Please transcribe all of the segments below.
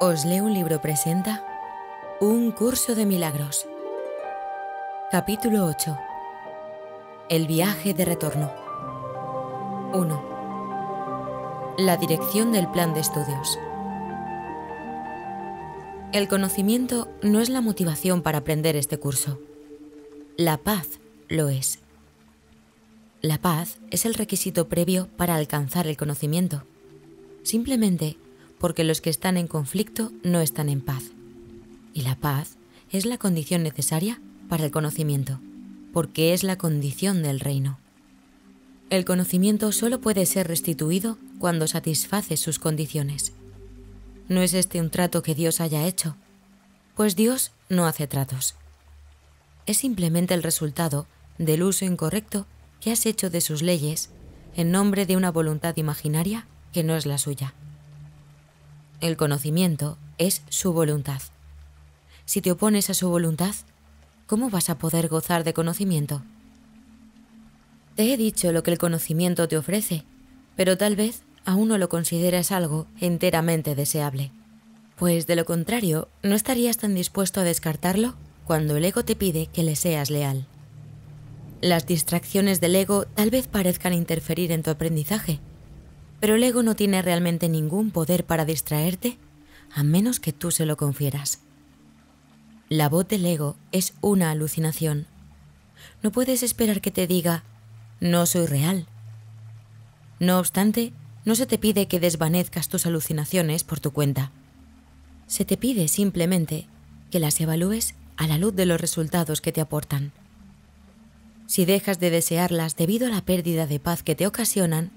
Os leo un libro presenta Un curso de milagros. Capítulo 8. El viaje de retorno. 1. La dirección del plan de estudios. El conocimiento no es la motivación para aprender este curso. La paz lo es. La paz es el requisito previo para alcanzar el conocimiento, simplemente porque los que están en conflicto no están en paz. Y la paz es la condición necesaria para el conocimiento, porque es la condición del reino. El conocimiento solo puede ser restituido cuando satisface sus condiciones. No es este un trato que Dios haya hecho, pues Dios no hace tratos. Es simplemente el resultado del uso incorrecto que has hecho de sus leyes en nombre de una voluntad imaginaria que no es la suya. El conocimiento es su voluntad. Si te opones a su voluntad, ¿cómo vas a poder gozar de conocimiento? Te he dicho lo que el conocimiento te ofrece, pero tal vez aún no lo consideras algo enteramente deseable, pues de lo contrario no estarías tan dispuesto a descartarlo cuando el ego te pide que le seas leal. Las distracciones del ego tal vez parezcan interferir en tu aprendizaje, pero el ego no tiene realmente ningún poder para distraerte, a menos que tú se lo confieras. La voz del ego es una alucinación. No puedes esperar que te diga, no soy real. No obstante, no se te pide que desvanezcas tus alucinaciones por tu cuenta. Se te pide simplemente que las evalúes a la luz de los resultados que te aportan. Si dejas de desearlas debido a la pérdida de paz que te ocasionan,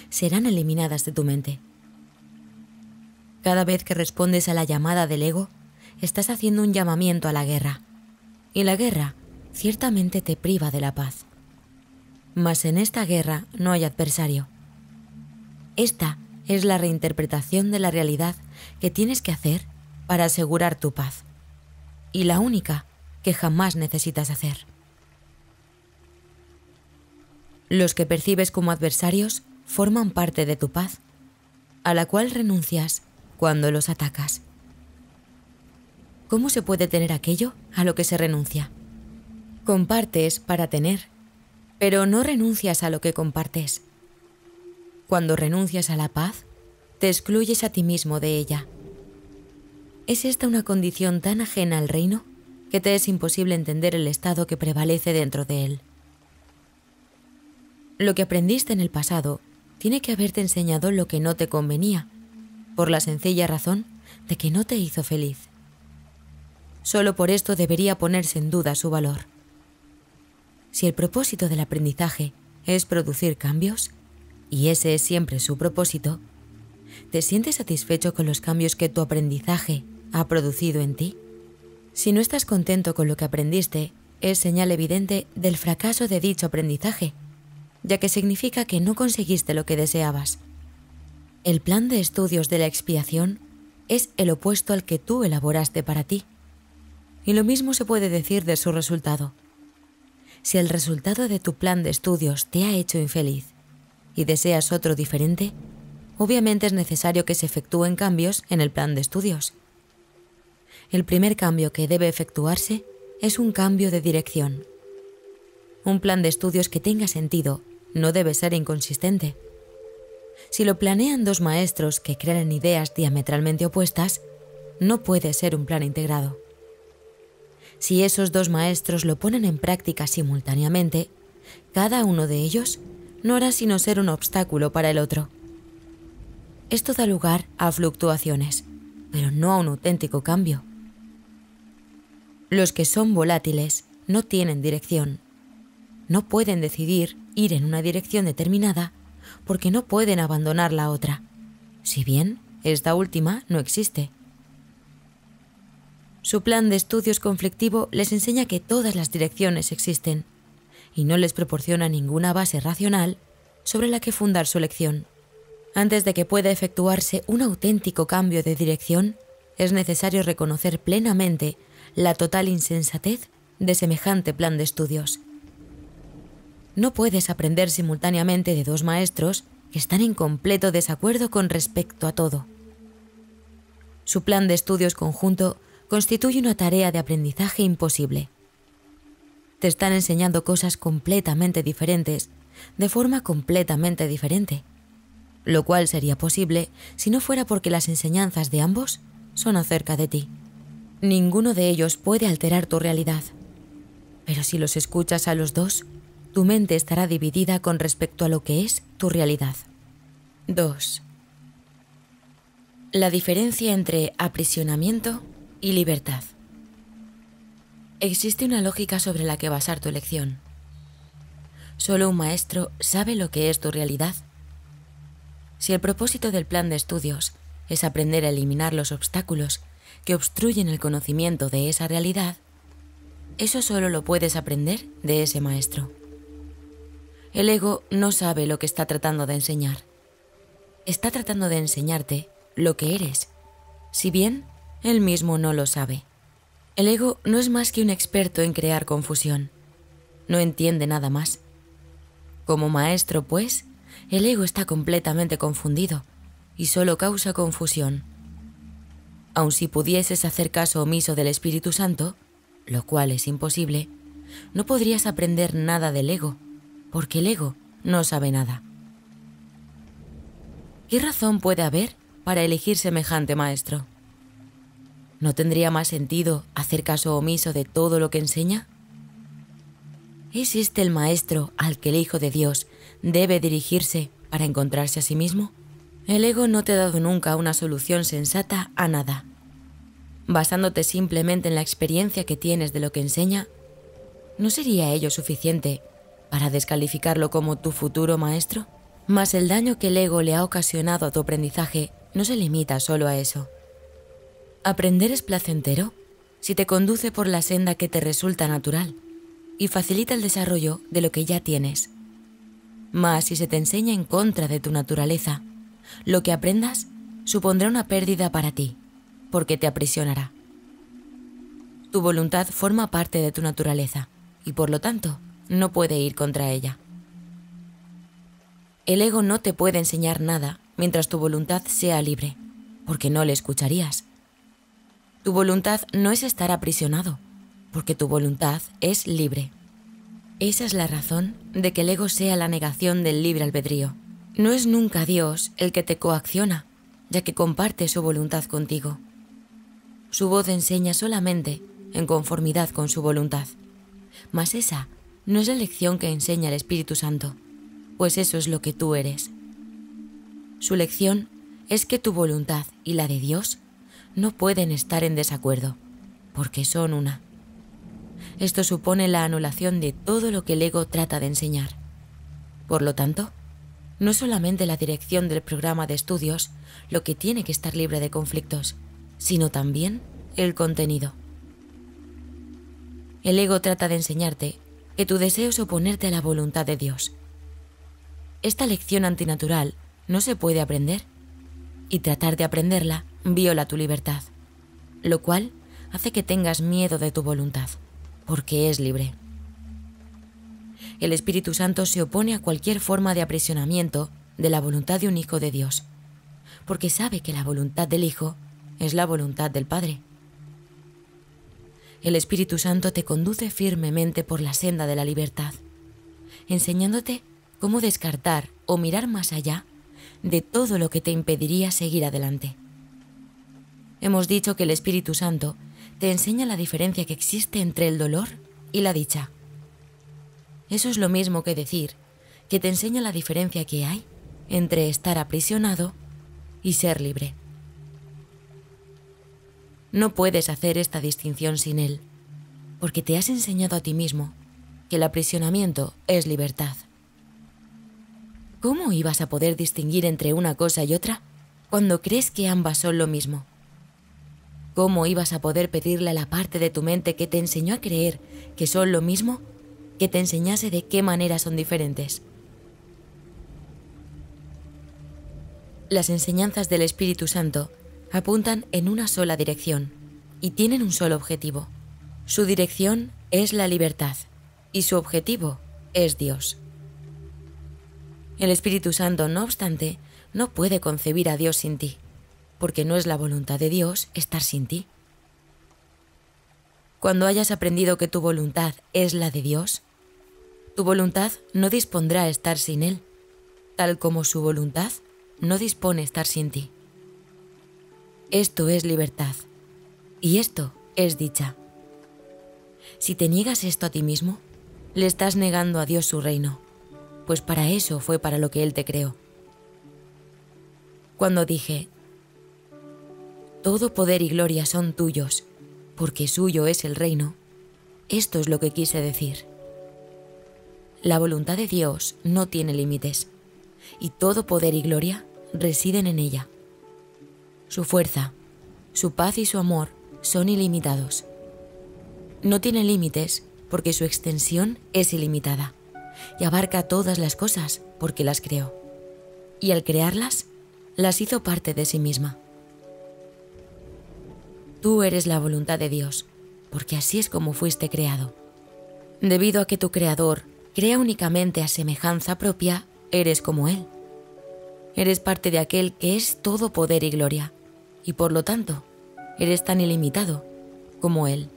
serán eliminadas de tu mente. Cada vez que respondes a la llamada del ego, estás haciendo un llamamiento a la guerra, y la guerra ciertamente te priva de la paz. Mas en esta guerra no hay adversario. Esta es la reinterpretación de la realidad que tienes que hacer para asegurar tu paz, y la única que jamás necesitas hacer. Los que percibes como adversarios forman parte de tu paz, a la cual renuncias cuando los atacas. ¿Cómo se puede tener aquello a lo que se renuncia? Compartes para tener, pero no renuncias a lo que compartes. Cuando renuncias a la paz, te excluyes a ti mismo de ella. Es esta una condición tan ajena al reino que te es imposible entender el estado que prevalece dentro de él. Lo que aprendiste en el pasado tiene que haberte enseñado lo que no te convenía, por la sencilla razón de que no te hizo feliz. Solo por esto debería ponerse en duda su valor. Si el propósito del aprendizaje es producir cambios, y ese es siempre su propósito, ¿te sientes satisfecho con los cambios que tu aprendizaje ha producido en ti? Si no estás contento con lo que aprendiste, es señal evidente del fracaso de dicho aprendizaje, ya que significa que no conseguiste lo que deseabas. El plan de estudios de la expiación es el opuesto al que tú elaboraste para ti. Y lo mismo se puede decir de su resultado. Si el resultado de tu plan de estudios te ha hecho infeliz y deseas otro diferente, obviamente es necesario que se efectúen cambios en el plan de estudios. El primer cambio que debe efectuarse es un cambio de dirección. Un plan de estudios que tenga sentido no debe ser inconsistente. Si lo planean dos maestros que crean en ideas diametralmente opuestas, no puede ser un plan integrado. Si esos dos maestros lo ponen en práctica simultáneamente, cada uno de ellos no hará sino ser un obstáculo para el otro. Esto da lugar a fluctuaciones, pero no a un auténtico cambio. Los que son volátiles no tienen dirección. No pueden decidir ir en una dirección determinada porque no pueden abandonar la otra, si bien esta última no existe. Su plan de estudios conflictivo les enseña que todas las direcciones existen y no les proporciona ninguna base racional sobre la que fundar su elección. Antes de que pueda efectuarse un auténtico cambio de dirección, es necesario reconocer plenamente la total insensatez de semejante plan de estudios. No puedes aprender simultáneamente de dos maestros que están en completo desacuerdo con respecto a todo. Su plan de estudios conjunto constituye una tarea de aprendizaje imposible. Te están enseñando cosas completamente diferentes, de forma completamente diferente, lo cual sería posible si no fuera porque las enseñanzas de ambos son acerca de ti. Ninguno de ellos puede alterar tu realidad, pero si los escuchas a los dos, tu mente estará dividida con respecto a lo que es tu realidad. 2. La diferencia entre aprisionamiento y libertad. Existe una lógica sobre la que basar tu elección. Solo un maestro sabe lo que es tu realidad. Si el propósito del plan de estudios es aprender a eliminar los obstáculos que obstruyen el conocimiento de esa realidad, eso solo lo puedes aprender de ese maestro. El ego no sabe lo que está tratando de enseñar. Está tratando de enseñarte lo que eres, si bien él mismo no lo sabe. El ego no es más que un experto en crear confusión. No entiende nada más. Como maestro, pues, el ego está completamente confundido y solo causa confusión. Aun si pudieses hacer caso omiso del Espíritu Santo, lo cual es imposible, no podrías aprender nada del ego, porque el ego no sabe nada. ¿Qué razón puede haber para elegir semejante maestro? ¿No tendría más sentido hacer caso omiso de todo lo que enseña? ¿Es este el maestro al que el Hijo de Dios debe dirigirse para encontrarse a sí mismo? El ego no te ha dado nunca una solución sensata a nada. Basándote simplemente en la experiencia que tienes de lo que enseña, ¿no sería ello suficiente para descalificarlo como tu futuro maestro? Mas el daño que el ego le ha ocasionado a tu aprendizaje no se limita solo a eso. Aprender es placentero si te conduce por la senda que te resulta natural y facilita el desarrollo de lo que ya tienes. Mas si se te enseña en contra de tu naturaleza, lo que aprendas supondrá una pérdida para ti, porque te aprisionará. Tu voluntad forma parte de tu naturaleza y por lo tanto no puede ir contra ella. El ego no te puede enseñar nada mientras tu voluntad sea libre, porque no le escucharías. Tu voluntad no es estar aprisionado, porque tu voluntad es libre. Esa es la razón de que el ego sea la negación del libre albedrío. No es nunca Dios el que te coacciona, ya que comparte su voluntad contigo. Su voz enseña solamente en conformidad con su voluntad. Mas esa no es la lección que enseña el Espíritu Santo, pues eso es lo que tú eres. Su lección es que tu voluntad y la de Dios no pueden estar en desacuerdo, porque son una. Esto supone la anulación de todo lo que el ego trata de enseñar. Por lo tanto, no es solamente la dirección del programa de estudios lo que tiene que estar libre de conflictos, sino también el contenido. El ego trata de enseñarte que tu deseo es oponerte a la voluntad de Dios. Esta lección antinatural no se puede aprender, y tratar de aprenderla viola tu libertad, lo cual hace que tengas miedo de tu voluntad, porque es libre. El Espíritu Santo se opone a cualquier forma de aprisionamiento de la voluntad de un Hijo de Dios, porque sabe que la voluntad del Hijo es la voluntad del Padre. El Espíritu Santo te conduce firmemente por la senda de la libertad, enseñándote cómo descartar o mirar más allá de todo lo que te impediría seguir adelante. Hemos dicho que el Espíritu Santo te enseña la diferencia que existe entre el dolor y la dicha. Eso es lo mismo que decir que te enseña la diferencia que hay entre estar aprisionado y ser libre. No puedes hacer esta distinción sin él, porque te has enseñado a ti mismo que el aprisionamiento es libertad. ¿Cómo ibas a poder distinguir entre una cosa y otra cuando crees que ambas son lo mismo? ¿Cómo ibas a poder pedirle a la parte de tu mente que te enseñó a creer que son lo mismo, que te enseñase de qué manera son diferentes? Las enseñanzas del Espíritu Santo apuntan en una sola dirección y tienen un solo objetivo. Su dirección es la libertad y su objetivo es Dios. El Espíritu Santo, no obstante, no puede concebir a Dios sin ti, porque no es la voluntad de Dios estar sin ti. Cuando hayas aprendido que tu voluntad es la de Dios, tu voluntad no dispondrá estar sin Él, tal como su voluntad no dispone estar sin ti. Esto es libertad, y esto es dicha. Si te niegas esto a ti mismo, le estás negando a Dios su reino, pues para eso fue para lo que Él te creó. Cuando dije, todo poder y gloria son tuyos, porque suyo es el reino, esto es lo que quise decir. La voluntad de Dios no tiene límites, y todo poder y gloria residen en ella. Su fuerza, su paz y su amor son ilimitados. No tiene límites porque su extensión es ilimitada, y abarca todas las cosas porque las creó. Y al crearlas, las hizo parte de sí misma. Tú eres la voluntad de Dios, porque así es como fuiste creado. Debido a que tu Creador crea únicamente a semejanza propia, eres como Él. Eres parte de aquel que es todo poder y gloria, y por lo tanto, eres tan ilimitado como Él.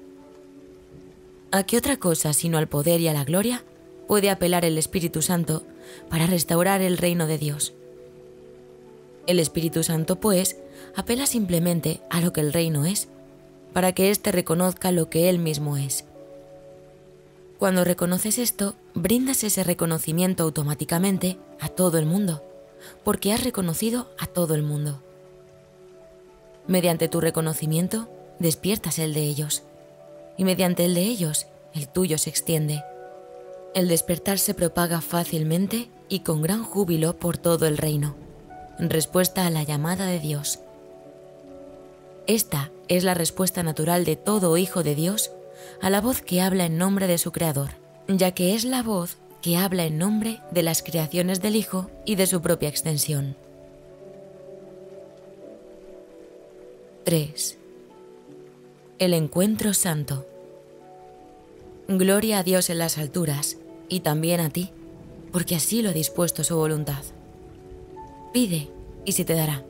¿A qué otra cosa sino al poder y a la gloria puede apelar el Espíritu Santo para restaurar el reino de Dios? El Espíritu Santo, pues, apela simplemente a lo que el reino es, para que éste reconozca lo que Él mismo es. Cuando reconoces esto, brindas ese reconocimiento automáticamente a todo el mundo, porque has reconocido a todo el mundo. Mediante tu reconocimiento, despiertas el de ellos, y mediante el de ellos, el tuyo se extiende. El despertar se propaga fácilmente y con gran júbilo por todo el reino, en respuesta a la llamada de Dios. Esta es la respuesta natural de todo hijo de Dios a la voz que habla en nombre de su Creador, ya que es la voz que habla en nombre de las creaciones del Hijo y de su propia extensión. 3. El encuentro santo. Gloria a Dios en las alturas, y también a ti, porque así lo ha dispuesto su voluntad. Pide, y se te dará,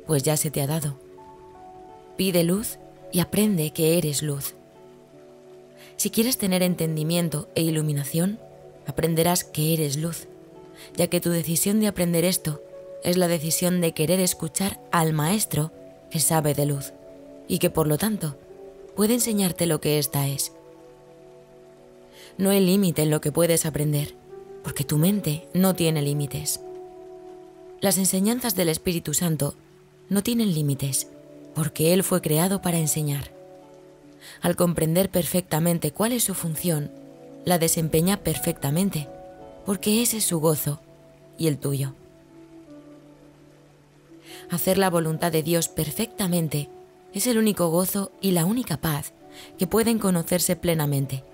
pues ya se te ha dado. Pide luz y aprende que eres luz. Si quieres tener entendimiento e iluminación, aprenderás que eres luz, ya que tu decisión de aprender esto es la decisión de querer escuchar al Maestro que sabe de luz, y que por lo tanto puede enseñarte lo que ésta es. No hay límite en lo que puedes aprender, porque tu mente no tiene límites. Las enseñanzas del Espíritu Santo no tienen límites, porque Él fue creado para enseñar. Al comprender perfectamente cuál es su función, la desempeña perfectamente, porque ese es su gozo y el tuyo. Hacer la voluntad de Dios perfectamente es el único gozo y la única paz que pueden conocerse plenamente,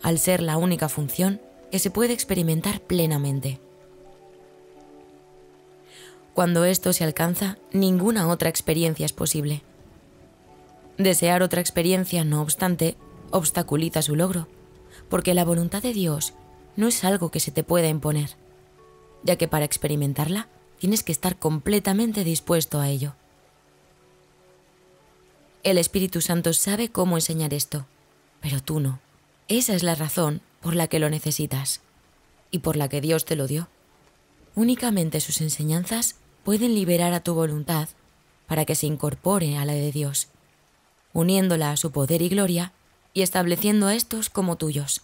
al ser la única función que se puede experimentar plenamente. Cuando esto se alcanza, ninguna otra experiencia es posible. Desear otra experiencia, no obstante, obstaculiza su logro, porque la voluntad de Dios no es algo que se te pueda imponer, ya que para experimentarla tienes que estar completamente dispuesto a ello. El Espíritu Santo sabe cómo enseñar esto, pero tú no. Esa es la razón por la que lo necesitas y por la que Dios te lo dio. Únicamente sus enseñanzas pueden liberar a tu voluntad para que se incorpore a la de Dios, uniéndola a su poder y gloria y estableciendo a estos como tuyos.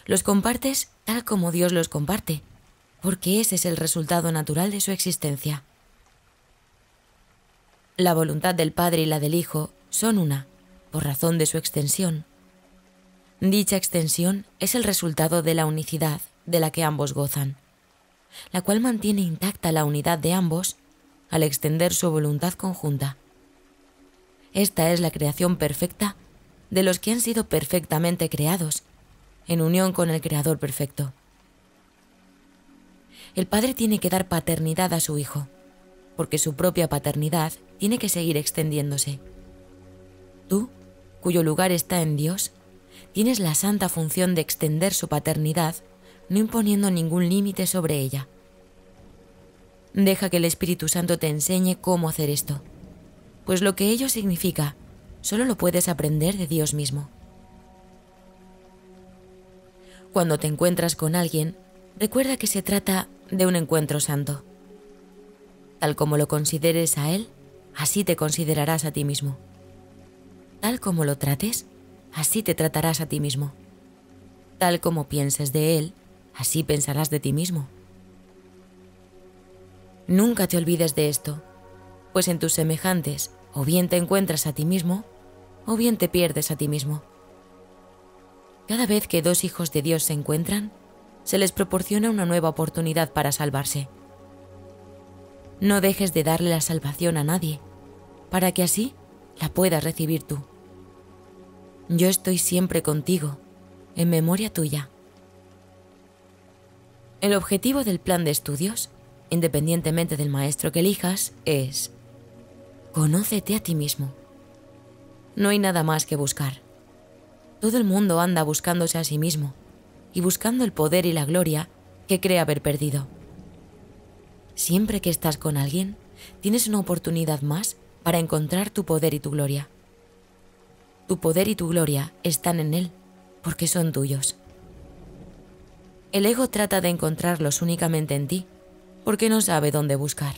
Los compartes tal como Dios los comparte, porque ese es el resultado natural de su existencia. La voluntad del Padre y la del Hijo son una, por razón de su extensión. Dicha extensión es el resultado de la unicidad de la que ambos gozan, la cual mantiene intacta la unidad de ambos al extender su voluntad conjunta. Esta es la creación perfecta de los que han sido perfectamente creados, en unión con el Creador perfecto. El Padre tiene que dar paternidad a su Hijo, porque su propia paternidad tiene que seguir extendiéndose. Tú, cuyo lugar está en Dios, tienes la santa función de extender su paternidad, no imponiendo ningún límite sobre ella. Deja que el Espíritu Santo te enseñe cómo hacer esto, pues lo que ello significa solo lo puedes aprender de Dios mismo. Cuando te encuentras con alguien, recuerda que se trata de un encuentro santo. Tal como lo consideres a él, así te considerarás a ti mismo. Tal como lo trates, así te tratarás a ti mismo. Tal como pienses de él, así pensarás de ti mismo. Nunca te olvides de esto, pues en tus semejantes o bien te encuentras a ti mismo, o bien te pierdes a ti mismo. Cada vez que dos hijos de Dios se encuentran, se les proporciona una nueva oportunidad para salvarse. No dejes de darle la salvación a nadie, para que así la puedas recibir tú. Yo estoy siempre contigo, en memoria tuya. El objetivo del plan de estudios, independientemente del maestro que elijas, es: conócete a ti mismo. No hay nada más que buscar. Todo el mundo anda buscándose a sí mismo y buscando el poder y la gloria que cree haber perdido. Siempre que estás con alguien, tienes una oportunidad más para encontrar tu poder y tu gloria. Tu poder y tu gloria están en él, porque son tuyos. El ego trata de encontrarlos únicamente en ti, porque no sabe dónde buscar.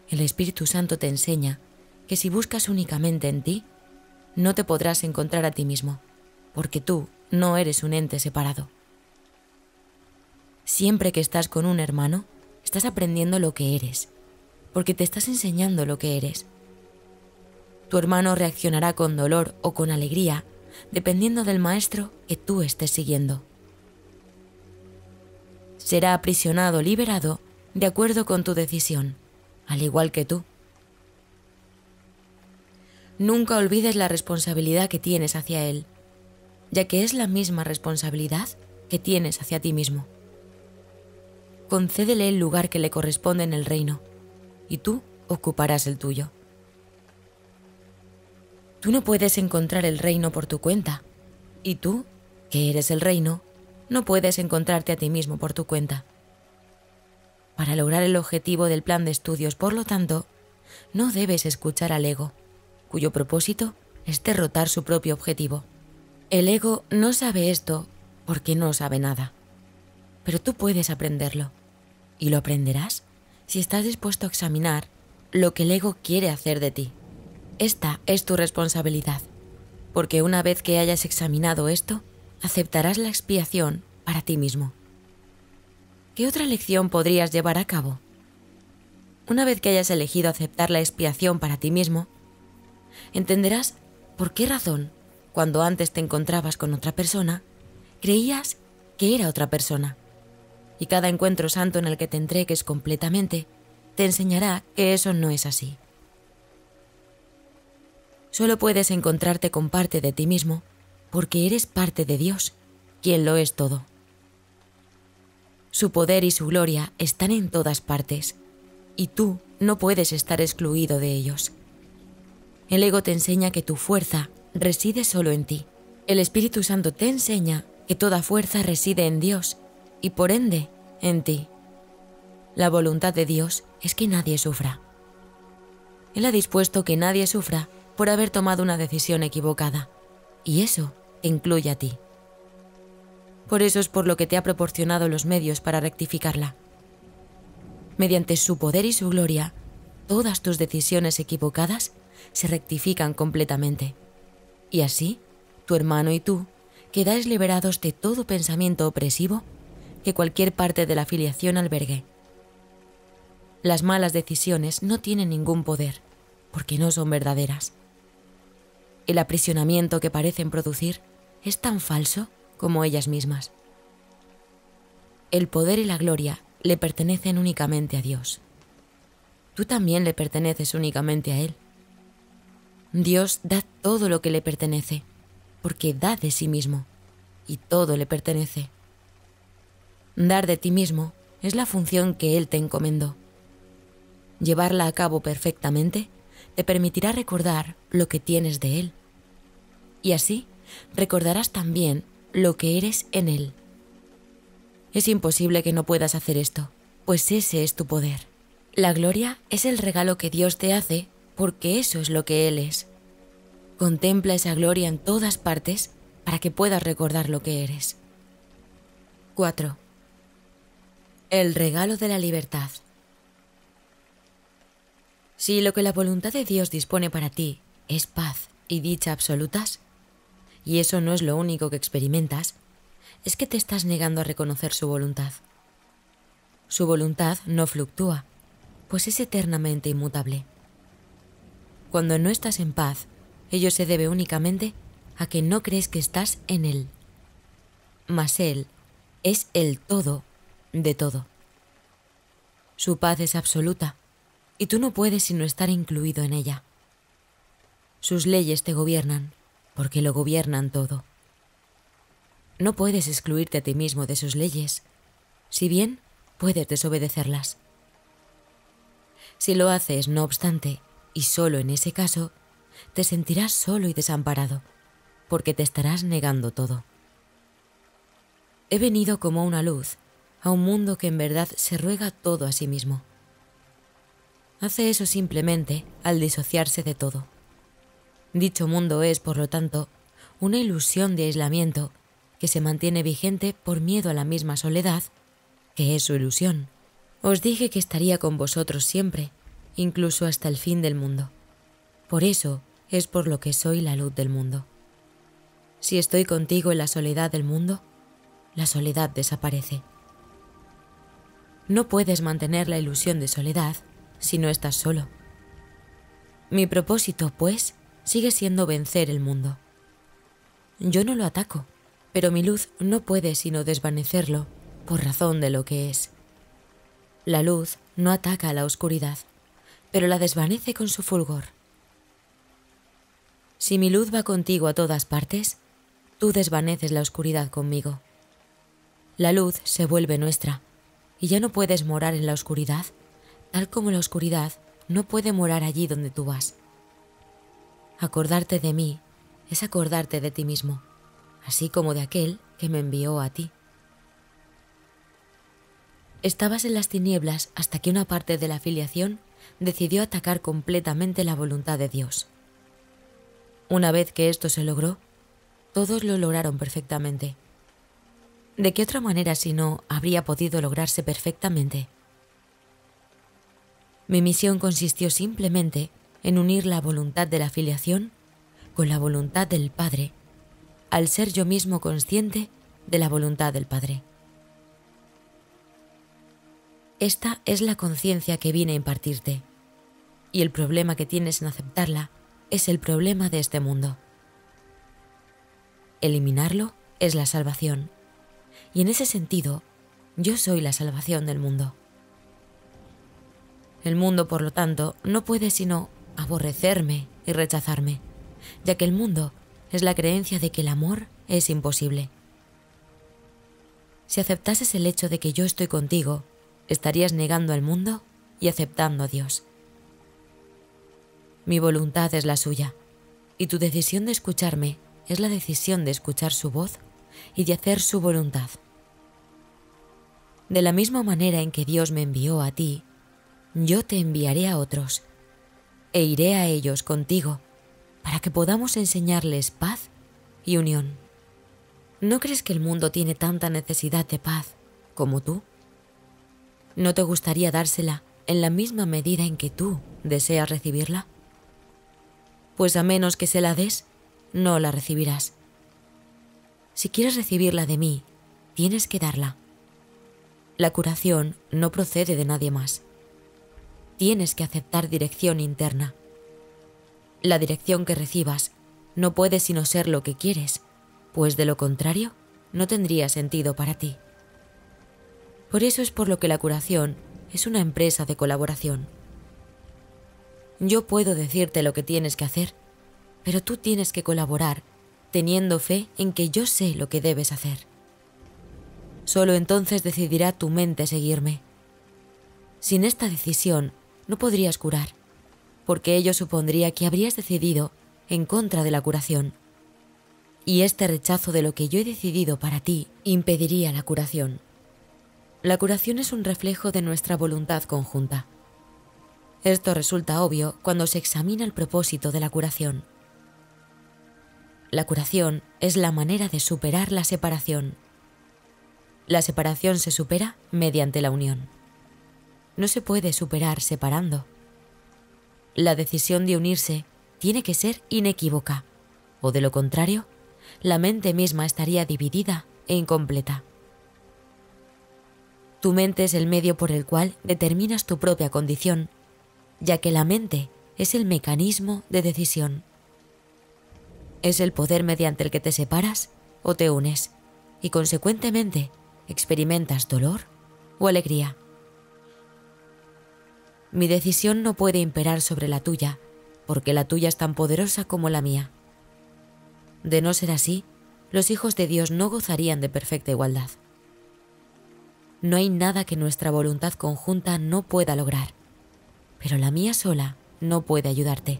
El Espíritu Santo te enseña que si buscas únicamente en ti, no te podrás encontrar a ti mismo, porque tú no eres un ente separado. Siempre que estás con un hermano, estás aprendiendo lo que eres, porque te estás enseñando lo que eres. Tu hermano reaccionará con dolor o con alegría, dependiendo del maestro que tú estés siguiendo. Será aprisionado o liberado de acuerdo con tu decisión, al igual que tú. Nunca olvides la responsabilidad que tienes hacia él, ya que es la misma responsabilidad que tienes hacia ti mismo. Concédele el lugar que le corresponde en el reino, y tú ocuparás el tuyo. Tú no puedes encontrar el reino por tu cuenta, y tú, que eres el reino, no puedes encontrarte a ti mismo por tu cuenta. Para lograr el objetivo del plan de estudios, por lo tanto, no debes escuchar al ego, cuyo propósito es derrotar su propio objetivo. El ego no sabe esto porque no sabe nada, pero tú puedes aprenderlo, y lo aprenderás si estás dispuesto a examinar lo que el ego quiere hacer de ti. Esta es tu responsabilidad, porque una vez que hayas examinado esto, aceptarás la expiación para ti mismo. ¿Qué otra lección podrías llevar a cabo? Una vez que hayas elegido aceptar la expiación para ti mismo, entenderás por qué razón, cuando antes te encontrabas con otra persona, creías que era otra persona. Y cada encuentro santo en el que te entregues completamente, te enseñará que eso no es así. Solo puedes encontrarte con parte de ti mismo porque eres parte de Dios, quien lo es todo. Su poder y su gloria están en todas partes, y tú no puedes estar excluido de ellos. El ego te enseña que tu fuerza reside solo en ti. El Espíritu Santo te enseña que toda fuerza reside en Dios, y por ende, en ti. La voluntad de Dios es que nadie sufra. Él ha dispuesto que nadie sufra por haber tomado una decisión equivocada, y eso te incluye a ti. Por eso es por lo que te ha proporcionado los medios para rectificarla. Mediante su poder y su gloria, todas tus decisiones equivocadas se rectifican completamente. Y así, tu hermano y tú quedáis liberados de todo pensamiento opresivo que cualquier parte de la filiación albergue. Las malas decisiones no tienen ningún poder, porque no son verdaderas. El aprisionamiento que parecen producir es tan falso como ellas mismas. El poder y la gloria le pertenecen únicamente a Dios. Tú también le perteneces únicamente a Él. Dios da todo lo que le pertenece, porque da de sí mismo, y todo le pertenece. Dar de ti mismo es la función que Él te encomendó. Llevarla a cabo perfectamente te permitirá recordar lo que tienes de Él. Y así recordarás también lo que eres en Él. Es imposible que no puedas hacer esto, pues ese es tu poder. La gloria es el regalo que Dios te hace porque eso es lo que Él es. Contempla esa gloria en todas partes para que puedas recordar lo que eres. 4. El regalo de la libertad. Si lo que la voluntad de Dios dispone para ti es paz y dicha absolutas, y eso no es lo único que experimentas, es que te estás negando a reconocer su voluntad. Su voluntad no fluctúa, pues es eternamente inmutable. Cuando no estás en paz, ello se debe únicamente a que no crees que estás en Él. Mas Él es el todo de todo. Su paz es absoluta, y tú no puedes sino estar incluido en ella. Sus leyes te gobiernan, porque lo gobiernan todo. No puedes excluirte a ti mismo de sus leyes, si bien puedes desobedecerlas. Si lo haces, no obstante, y solo en ese caso, te sentirás solo y desamparado, porque te estarás negando todo. He venido como una luz a un mundo que en verdad se ruega todo a sí mismo. Hace eso simplemente al disociarse de todo. Dicho mundo es, por lo tanto, una ilusión de aislamiento que se mantiene vigente por miedo a la misma soledad, que es su ilusión. Os dije que estaría con vosotros siempre, incluso hasta el fin del mundo. Por eso es por lo que soy la luz del mundo. Si estoy contigo en la soledad del mundo, la soledad desaparece. No puedes mantener la ilusión de soledad si no estás solo. Mi propósito, pues, sigue siendo vencer el mundo. Yo no lo ataco, pero mi luz no puede sino desvanecerlo por razón de lo que es. La luz no ataca a la oscuridad, pero la desvanece con su fulgor. Si mi luz va contigo a todas partes, tú desvaneces la oscuridad conmigo. La luz se vuelve nuestra, y ya no puedes morar en la oscuridad, tal como la oscuridad no puede morar allí donde tú vas. Acordarte de mí es acordarte de ti mismo, así como de aquel que me envió a ti. Estabas en las tinieblas hasta que una parte de la filiación decidió atacar completamente la voluntad de Dios. Una vez que esto se logró, todos lo lograron perfectamente. ¿De qué otra manera si no habría podido lograrse perfectamente? Mi misión consistió simplemente en unir la voluntad de la filiación con la voluntad del Padre, al ser yo mismo consciente de la voluntad del Padre. Esta es la conciencia que vine a impartirte, y el problema que tienes en aceptarla es el problema de este mundo. Eliminarlo es la salvación, y en ese sentido, yo soy la salvación del mundo. El mundo, por lo tanto, no puede sino aborrecerme y rechazarme, ya que el mundo es la creencia de que el amor es imposible. Si aceptases el hecho de que yo estoy contigo, estarías negando al mundo y aceptando a Dios. Mi voluntad es la suya, y tu decisión de escucharme es la decisión de escuchar su voz y de hacer su voluntad. De la misma manera en que Dios me envió a ti, yo te enviaré a otros, e iré a ellos contigo, para que podamos enseñarles paz y unión. ¿No crees que el mundo tiene tanta necesidad de paz como tú? ¿No te gustaría dársela en la misma medida en que tú deseas recibirla? Pues a menos que se la des, no la recibirás. Si quieres recibirla de mí, tienes que darla. La curación no procede de nadie más. Tienes que aceptar dirección interna. La dirección que recibas no puede sino ser lo que quieres, pues de lo contrario no tendría sentido para ti. Por eso es por lo que la curación es una empresa de colaboración. Yo puedo decirte lo que tienes que hacer, pero tú tienes que colaborar teniendo fe en que yo sé lo que debes hacer. Solo entonces decidirá tu mente seguirme. Sin esta decisión no podrías curar, porque ello supondría que habrías decidido en contra de la curación. Y este rechazo de lo que yo he decidido para ti impediría la curación. La curación es un reflejo de nuestra voluntad conjunta. Esto resulta obvio cuando se examina el propósito de la curación. La curación es la manera de superar la separación. La separación se supera mediante la unión. No se puede superar separando. La decisión de unirse tiene que ser inequívoca, o de lo contrario, la mente misma estaría dividida e incompleta. Tu mente es el medio por el cual determinas tu propia condición, ya que la mente es el mecanismo de decisión. Es el poder mediante el que te separas o te unes, y consecuentemente experimentas dolor o alegría. Mi decisión no puede imperar sobre la tuya, porque la tuya es tan poderosa como la mía. De no ser así, los hijos de Dios no gozarían de perfecta igualdad. No hay nada que nuestra voluntad conjunta no pueda lograr, pero la mía sola no puede ayudarte.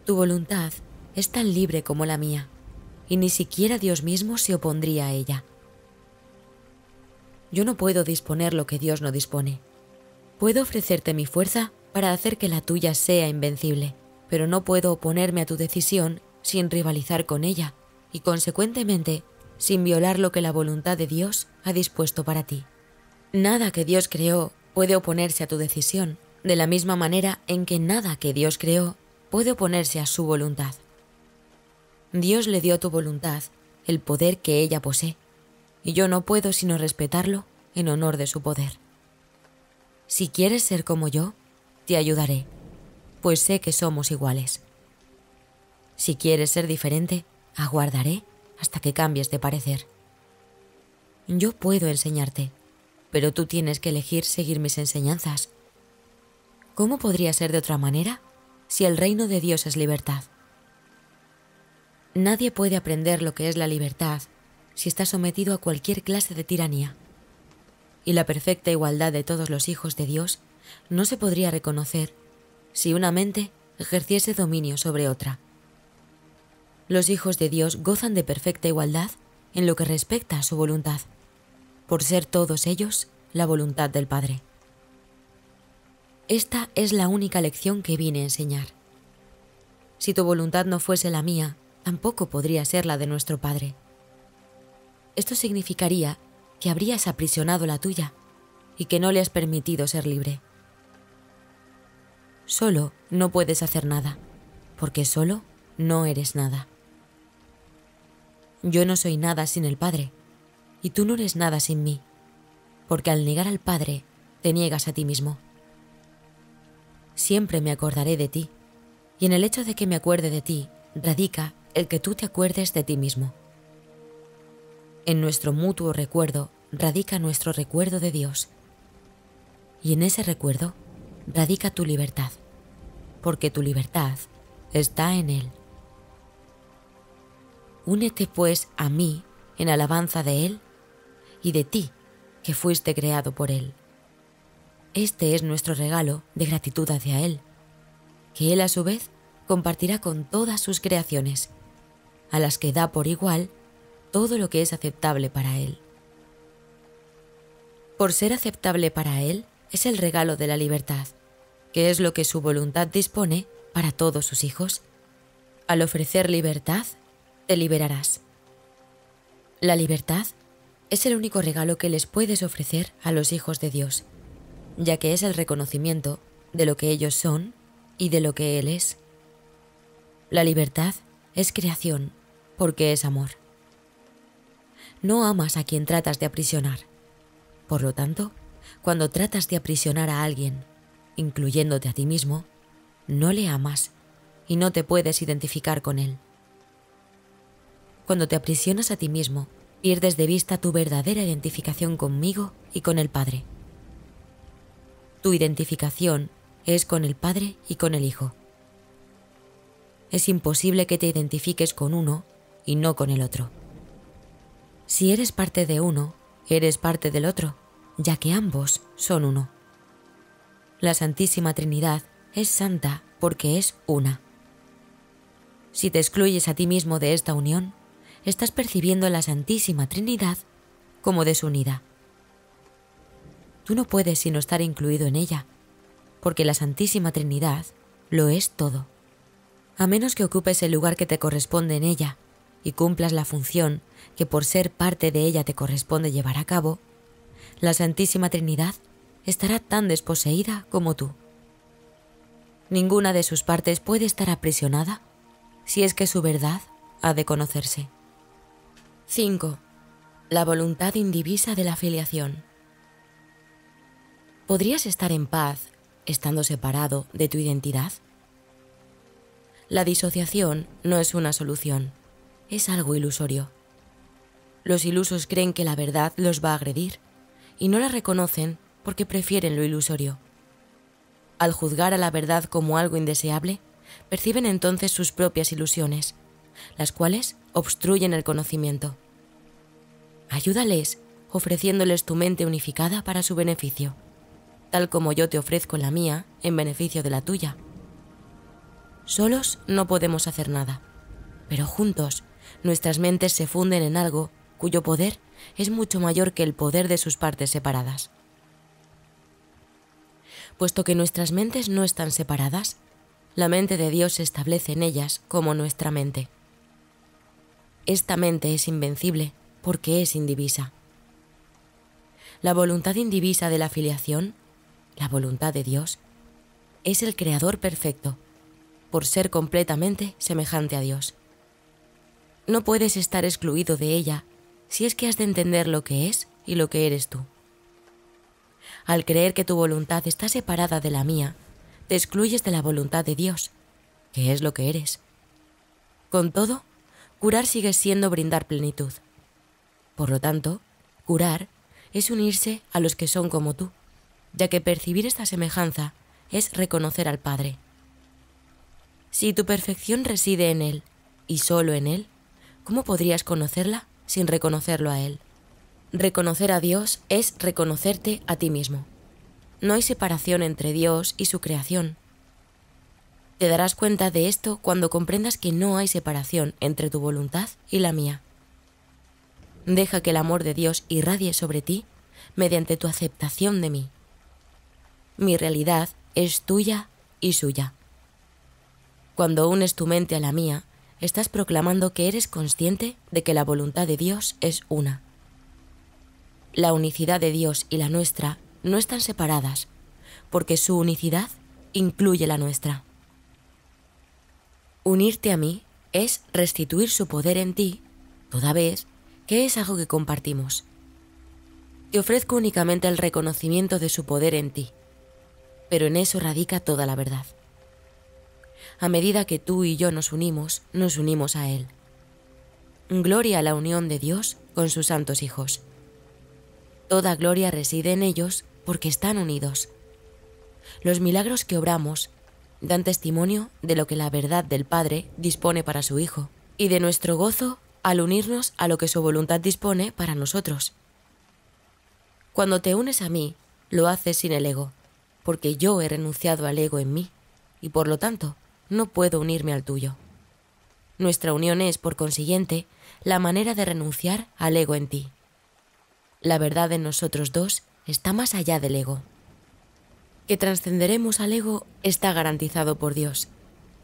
Tu voluntad es tan libre como la mía, y ni siquiera Dios mismo se opondría a ella. Yo no puedo disponer lo que Dios no dispone. Puedo ofrecerte mi fuerza para hacer que la tuya sea invencible, pero no puedo oponerme a tu decisión sin rivalizar con ella y, consecuentemente, sin violar lo que la voluntad de Dios ha dispuesto para ti. Nada que Dios creó puede oponerse a tu decisión, de la misma manera en que nada que Dios creó puede oponerse a su voluntad. Dios le dio a tu voluntad el poder que ella posee, y yo no puedo sino respetarlo en honor de su poder. Si quieres ser como yo, te ayudaré, pues sé que somos iguales. Si quieres ser diferente, aguardaré hasta que cambies de parecer. Yo puedo enseñarte, pero tú tienes que elegir seguir mis enseñanzas. ¿Cómo podría ser de otra manera si el reino de Dios es libertad? Nadie puede aprender lo que es la libertad si está sometido a cualquier clase de tiranía. Y la perfecta igualdad de todos los hijos de Dios no se podría reconocer si una mente ejerciese dominio sobre otra. Los hijos de Dios gozan de perfecta igualdad en lo que respecta a su voluntad, por ser todos ellos la voluntad del Padre. Esta es la única lección que vine a enseñar. Si tu voluntad no fuese la mía, tampoco podría ser la de nuestro Padre. Esto significaría que habrías aprisionado la tuya y que no le has permitido ser libre. Solo no puedes hacer nada, porque solo no eres nada. Yo no soy nada sin el Padre, y tú no eres nada sin mí, porque al negar al Padre te niegas a ti mismo. Siempre me acordaré de ti, y en el hecho de que me acuerde de ti radica el que tú te acuerdes de ti mismo. En nuestro mutuo recuerdo radica nuestro recuerdo de Dios, y en ese recuerdo radica tu libertad, porque tu libertad está en Él. Únete pues a mí en alabanza de Él y de ti, que fuiste creado por Él. Este es nuestro regalo de gratitud hacia Él, que Él a su vez compartirá con todas sus creaciones, a las que da por igual todo lo que es aceptable para Él. Por ser aceptable para Él es el regalo de la libertad, que es lo que su voluntad dispone para todos sus hijos. Al ofrecer libertad, te liberarás. La libertad es el único regalo que les puedes ofrecer a los hijos de Dios, ya que es el reconocimiento de lo que ellos son y de lo que Él es. La libertad es creación, porque es amor. No amas a quien tratas de aprisionar. Por lo tanto, cuando tratas de aprisionar a alguien, incluyéndote a ti mismo, no le amas y no te puedes identificar con él. Cuando te aprisionas a ti mismo, pierdes de vista tu verdadera identificación conmigo y con el Padre. Tu identificación es con el Padre y con el Hijo. Es imposible que te identifiques con uno y no con el otro. Si eres parte de uno, eres parte del otro, ya que ambos son uno. La Santísima Trinidad es santa porque es una. Si te excluyes a ti mismo de esta unión, estás percibiendo a la Santísima Trinidad como desunida. tú no puedes sino estar incluido en ella, porque la Santísima Trinidad lo es todo. A menos que ocupes el lugar que te corresponde en ella y cumplas la función que por ser parte de ella te corresponde llevar a cabo, la Santísima Trinidad estará tan desposeída como tú. Ninguna de sus partes puede estar aprisionada si es que su verdad ha de conocerse. 5. La voluntad indivisa de la filiación. ¿Podrías estar en paz estando separado de tu identidad? La disociación no es una solución, es algo ilusorio. Los ilusos creen que la verdad los va a agredir y no la reconocen porque prefieren lo ilusorio. Al juzgar a la verdad como algo indeseable, perciben entonces sus propias ilusiones, las cuales obstruyen el conocimiento. Ayúdales ofreciéndoles tu mente unificada para su beneficio, tal como yo te ofrezco la mía en beneficio de la tuya. Solos no podemos hacer nada, pero juntos nuestras mentes se funden en algo cuyo poder es mucho mayor que el poder de sus partes separadas. Puesto que nuestras mentes no están separadas, la mente de Dios se establece en ellas como nuestra mente. Esta mente es invencible porque es indivisa. La voluntad indivisa de la filiación, la voluntad de Dios, es el Creador perfecto, por ser completamente semejante a Dios. No puedes estar excluido de ella si es que has de entender lo que es y lo que eres tú. Al creer que tu voluntad está separada de la mía, te excluyes de la voluntad de Dios, que es lo que eres. Con todo, curar sigue siendo brindar plenitud. Por lo tanto, curar es unirse a los que son como tú, ya que percibir esta semejanza es reconocer al Padre. Si tu perfección reside en Él, y solo en Él, ¿cómo podrías conocerla sin reconocerlo a Él? Reconocer a Dios es reconocerte a ti mismo. No hay separación entre Dios y su creación. Te darás cuenta de esto cuando comprendas que no hay separación entre tu voluntad y la mía. Deja que el amor de Dios irradie sobre ti mediante tu aceptación de mí. Mi realidad es tuya y suya. Cuando unes tu mente a la mía, estás proclamando que eres consciente de que la voluntad de Dios es una. La unicidad de Dios y la nuestra no están separadas, porque su unicidad incluye la nuestra. Unirte a mí es restituir su poder en ti, toda vez que es algo que compartimos. Te ofrezco únicamente el reconocimiento de su poder en ti, pero en eso radica toda la verdad. A medida que tú y yo nos unimos a Él. Gloria a la unión de Dios con sus santos hijos. Toda gloria reside en ellos porque están unidos. Los milagros que obramos dan testimonio de lo que la verdad del Padre dispone para su Hijo y de nuestro gozo al unirnos a lo que su voluntad dispone para nosotros. Cuando te unes a mí, lo haces sin el ego, porque yo he renunciado al ego en mí y por lo tanto no puedo unirme al tuyo. Nuestra unión es, por consiguiente, la manera de renunciar al ego en ti. La verdad en nosotros dos está más allá del ego. Que trascenderemos al ego está garantizado por Dios,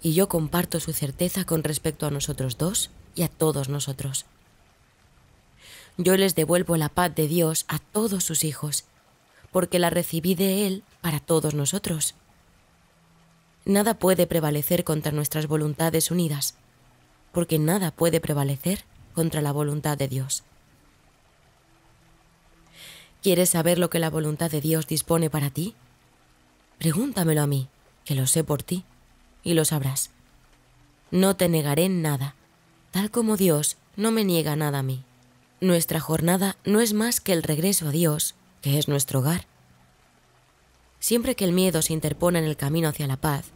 y yo comparto su certeza con respecto a nosotros dos y a todos nosotros. Yo les devuelvo la paz de Dios a todos sus hijos, porque la recibí de Él para todos nosotros. Nada puede prevalecer contra nuestras voluntades unidas, porque nada puede prevalecer contra la voluntad de Dios. ¿Quieres saber lo que la voluntad de Dios dispone para ti? Pregúntamelo a mí, que lo sé por ti, y lo sabrás. No te negaré nada, tal como Dios no me niega nada a mí. Nuestra jornada no es más que el regreso a Dios, que es nuestro hogar. Siempre que el miedo se interpone en el camino hacia la paz,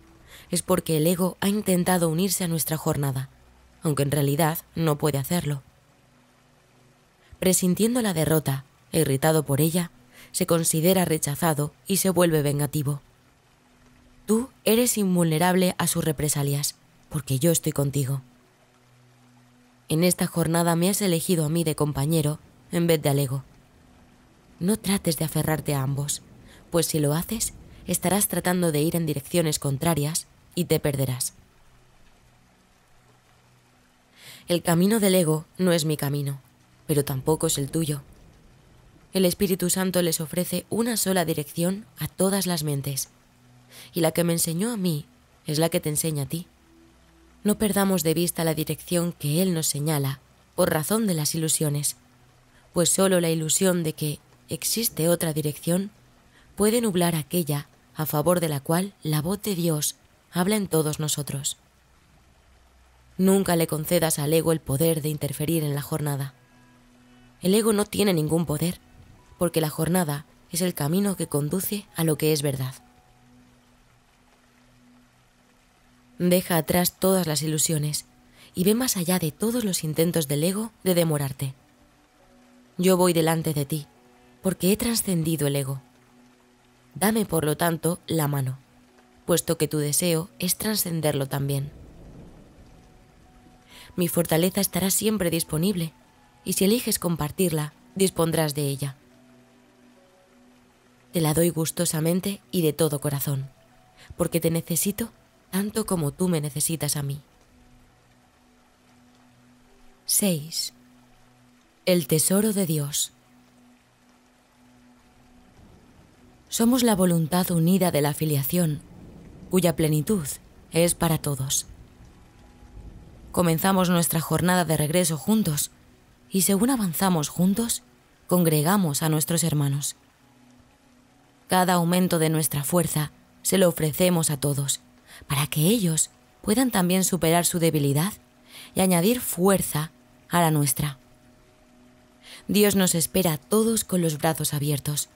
es porque el ego ha intentado unirse a nuestra jornada, aunque en realidad no puede hacerlo. Presintiendo la derrota, e irritado por ella, se considera rechazado y se vuelve vengativo. Tú eres invulnerable a sus represalias, porque yo estoy contigo. En esta jornada me has elegido a mí de compañero en vez de al ego. no trates de aferrarte a ambos, pues si lo haces, estarás tratando de ir en direcciones contrarias y te perderás. El camino del ego no es mi camino, pero tampoco es el tuyo. El Espíritu Santo les ofrece una sola dirección a todas las mentes, y la que me enseñó a mí es la que te enseña a ti. No perdamos de vista la dirección que Él nos señala por razón de las ilusiones, pues solo la ilusión de que existe otra dirección puede nublar aquella a favor de la cual la voz de Dios habla en todos nosotros. Nunca le concedas al ego el poder de interferir en la jornada. El ego no tiene ningún poder, porque la jornada es el camino que conduce a lo que es verdad. Deja atrás todas las ilusiones y ve más allá de todos los intentos del ego de demorarte. Yo voy delante de ti, porque he trascendido el ego. Dame, por lo tanto, la mano, puesto que tu deseo es trascenderlo también. Mi fortaleza estará siempre disponible, y si eliges compartirla, dispondrás de ella. Te la doy gustosamente y de todo corazón, porque te necesito tanto como tú me necesitas a mí. 6. El tesoro de Dios. Somos la voluntad unida de la filiación, cuya plenitud es para todos. Comenzamos nuestra jornada de regreso juntos y según avanzamos juntos, congregamos a nuestros hermanos. Cada aumento de nuestra fuerza se lo ofrecemos a todos, para que ellos puedan también superar su debilidad y añadir fuerza a la nuestra. Dios nos espera a todos con los brazos abiertos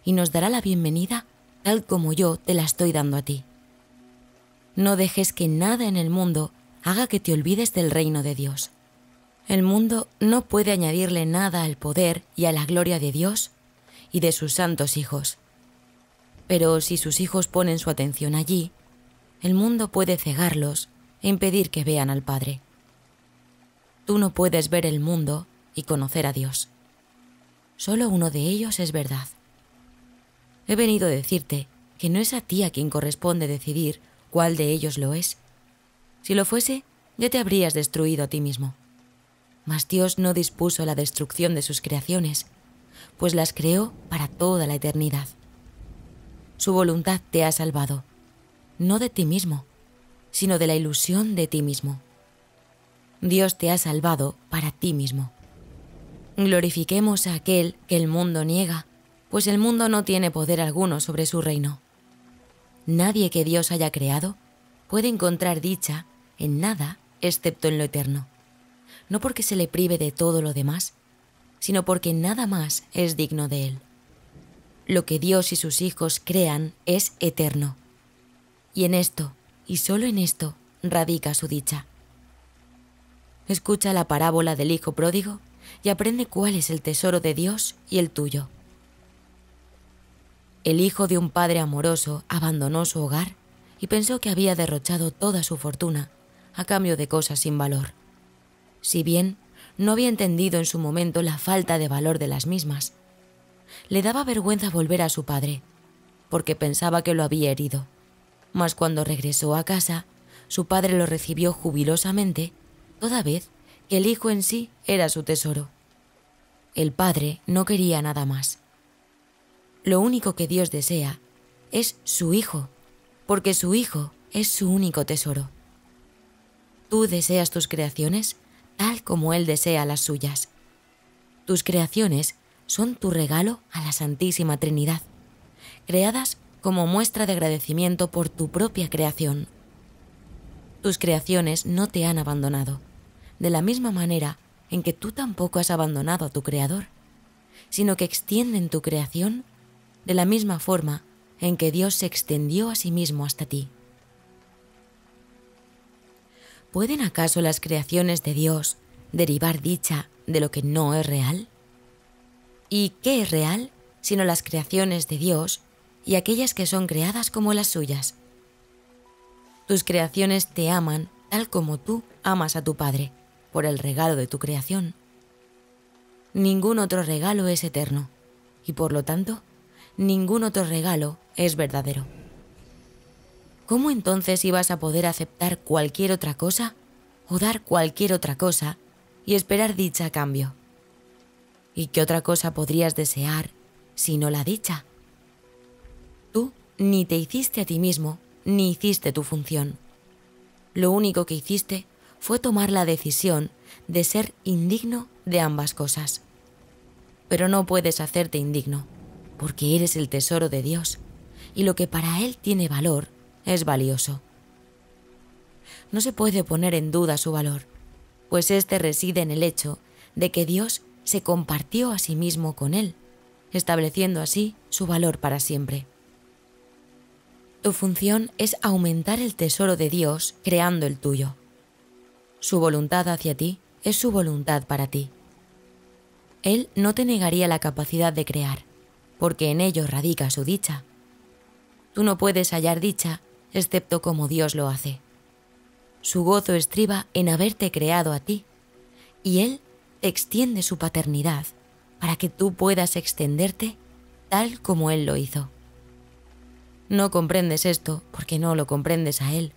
y nos dará la bienvenida tal como yo te la estoy dando a ti. No dejes que nada en el mundo haga que te olvides del reino de Dios. El mundo no puede añadirle nada al poder y a la gloria de Dios y de sus santos hijos. Pero si sus hijos ponen su atención allí, el mundo puede cegarlos e impedir que vean al Padre. Tú no puedes ver el mundo y conocer a Dios. Solo uno de ellos es verdad. He venido a decirte que no es a ti a quien corresponde decidir cuál de ellos lo es. Si lo fuese, ya te habrías destruido a ti mismo. Mas Dios no dispuso la destrucción de sus creaciones, pues las creó para toda la eternidad. Su voluntad te ha salvado, no de ti mismo, sino de la ilusión de ti mismo. Dios te ha salvado para ti mismo. Glorifiquemos a aquel que el mundo niega, pues el mundo no tiene poder alguno sobre su reino. Nadie que Dios haya creado puede encontrar dicha en nada excepto en lo eterno, no porque se le prive de todo lo demás, sino porque nada más es digno de él. Lo que Dios y sus hijos crean es eterno, y en esto, y solo en esto, radica su dicha. Escucha la parábola del hijo pródigo y aprende cuál es el tesoro de Dios y el tuyo. El hijo de un padre amoroso abandonó su hogar y pensó que había derrochado toda su fortuna a cambio de cosas sin valor. Si bien no había entendido en su momento la falta de valor de las mismas, le daba vergüenza volver a su padre, porque pensaba que lo había herido. Mas cuando regresó a casa, su padre lo recibió jubilosamente, toda vez que el hijo en sí era su tesoro. El padre no quería nada más. Lo único que Dios desea es su hijo, porque su hijo es su único tesoro. Tú deseas tus creaciones tal como Él desea las suyas. Tus creaciones son tu regalo a la Santísima Trinidad, creadas como muestra de agradecimiento por tu propia creación. Tus creaciones no te han abandonado, de la misma manera en que tú tampoco has abandonado a tu Creador, sino que extienden tu creación de la misma forma en que Dios se extendió a sí mismo hasta ti. ¿Pueden acaso las creaciones de Dios derivar dicha de lo que no es real? ¿Y qué es real sino las creaciones de Dios y aquellas que son creadas como las suyas? Tus creaciones te aman tal como tú amas a tu Padre, por el regalo de tu creación. Ningún otro regalo es eterno, y por lo tanto, ningún otro regalo es verdadero. ¿Cómo entonces ibas a poder aceptar cualquier otra cosa o dar cualquier otra cosa y esperar dicha a cambio? ¿Y qué otra cosa podrías desear sino la dicha? Tú ni te hiciste a ti mismo, ni hiciste tu función. Lo único que hiciste fue tomar la decisión de ser indigno de ambas cosas. Pero no puedes hacerte indigno, porque eres el tesoro de Dios, y lo que para Él tiene valor es valioso. No se puede poner en duda su valor, pues éste reside en el hecho de que Dios se compartió a sí mismo con Él, estableciendo así su valor para siempre. Tu función es aumentar el tesoro de Dios creando el tuyo. Su voluntad hacia ti es su voluntad para ti. Él no te negaría la capacidad de crear, porque en ello radica su dicha. Tú no puedes hallar dicha excepto como Dios lo hace. Su gozo estriba en haberte creado a ti, y Él te extiende su paternidad para que tú puedas extenderte tal como Él lo hizo. No comprendes esto porque no lo comprendes a Él.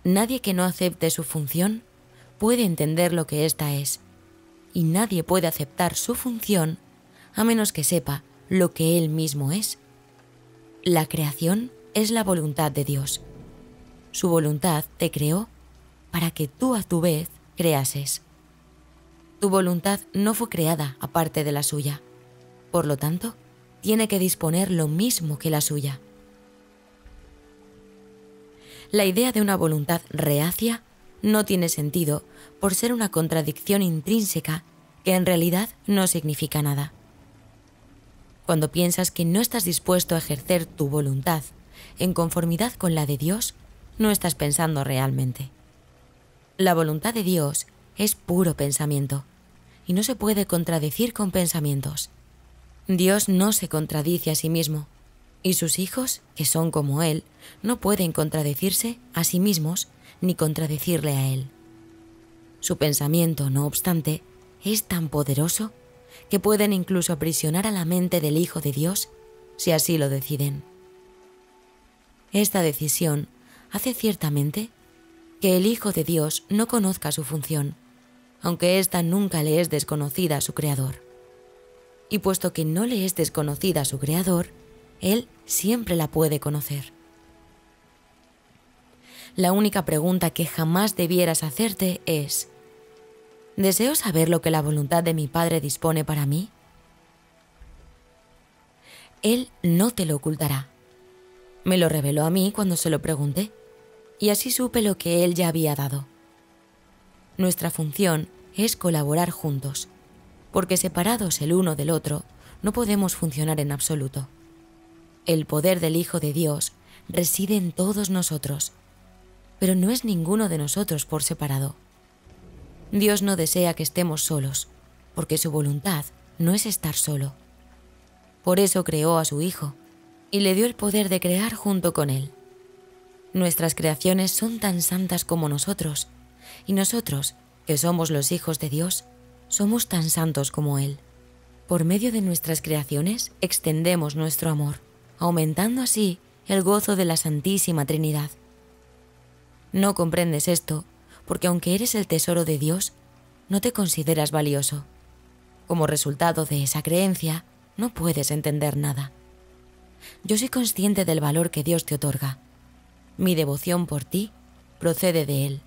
Nadie que no acepte su función puede entender lo que ésta es, y nadie puede aceptar su función a menos que sepa lo que Él mismo es. La creación es la voluntad de Dios. Su voluntad te creó para que tú a tu vez creases. Tu voluntad no fue creada aparte de la suya. Por lo tanto, tiene que disponer lo mismo que la suya. La idea de una voluntad reacia no tiene sentido por ser una contradicción intrínseca que en realidad no significa nada. Cuando piensas que no estás dispuesto a ejercer tu voluntad en conformidad con la de Dios, no estás pensando realmente. La voluntad de Dios es puro pensamiento y no se puede contradecir con pensamientos. Dios no se contradice a sí mismo, y sus hijos, que son como Él, no pueden contradecirse a sí mismos ni contradecirle a Él. Su pensamiento, no obstante, es tan poderoso que pueden incluso aprisionar a la mente del Hijo de Dios si así lo deciden. Esta decisión hace ciertamente que el Hijo de Dios no conozca su función, aunque ésta nunca le es desconocida a su Creador. Y puesto que no le es desconocida a su Creador, Él siempre la puede conocer. La única pregunta que jamás debieras hacerte es: ¿deseo saber lo que la voluntad de mi Padre dispone para mí? Él no te lo ocultará. Me lo reveló a mí cuando se lo pregunté, y así supe lo que Él ya había dado. Nuestra función es colaborar juntos, porque separados el uno del otro no podemos funcionar en absoluto. El poder del Hijo de Dios reside en todos nosotros, pero no es ninguno de nosotros por separado. Dios no desea que estemos solos, porque su voluntad no es estar solo. Por eso creó a su Hijo y le dio el poder de crear junto con Él. Nuestras creaciones son tan santas como nosotros, y nosotros, que somos los hijos de Dios, somos tan santos como Él. Por medio de nuestras creaciones extendemos nuestro amor, aumentando así el gozo de la Santísima Trinidad. No comprendes esto, porque aunque eres el tesoro de Dios, no te consideras valioso. Como resultado de esa creencia, no puedes entender nada. Yo soy consciente del valor que Dios te otorga. Mi devoción por ti procede de Él,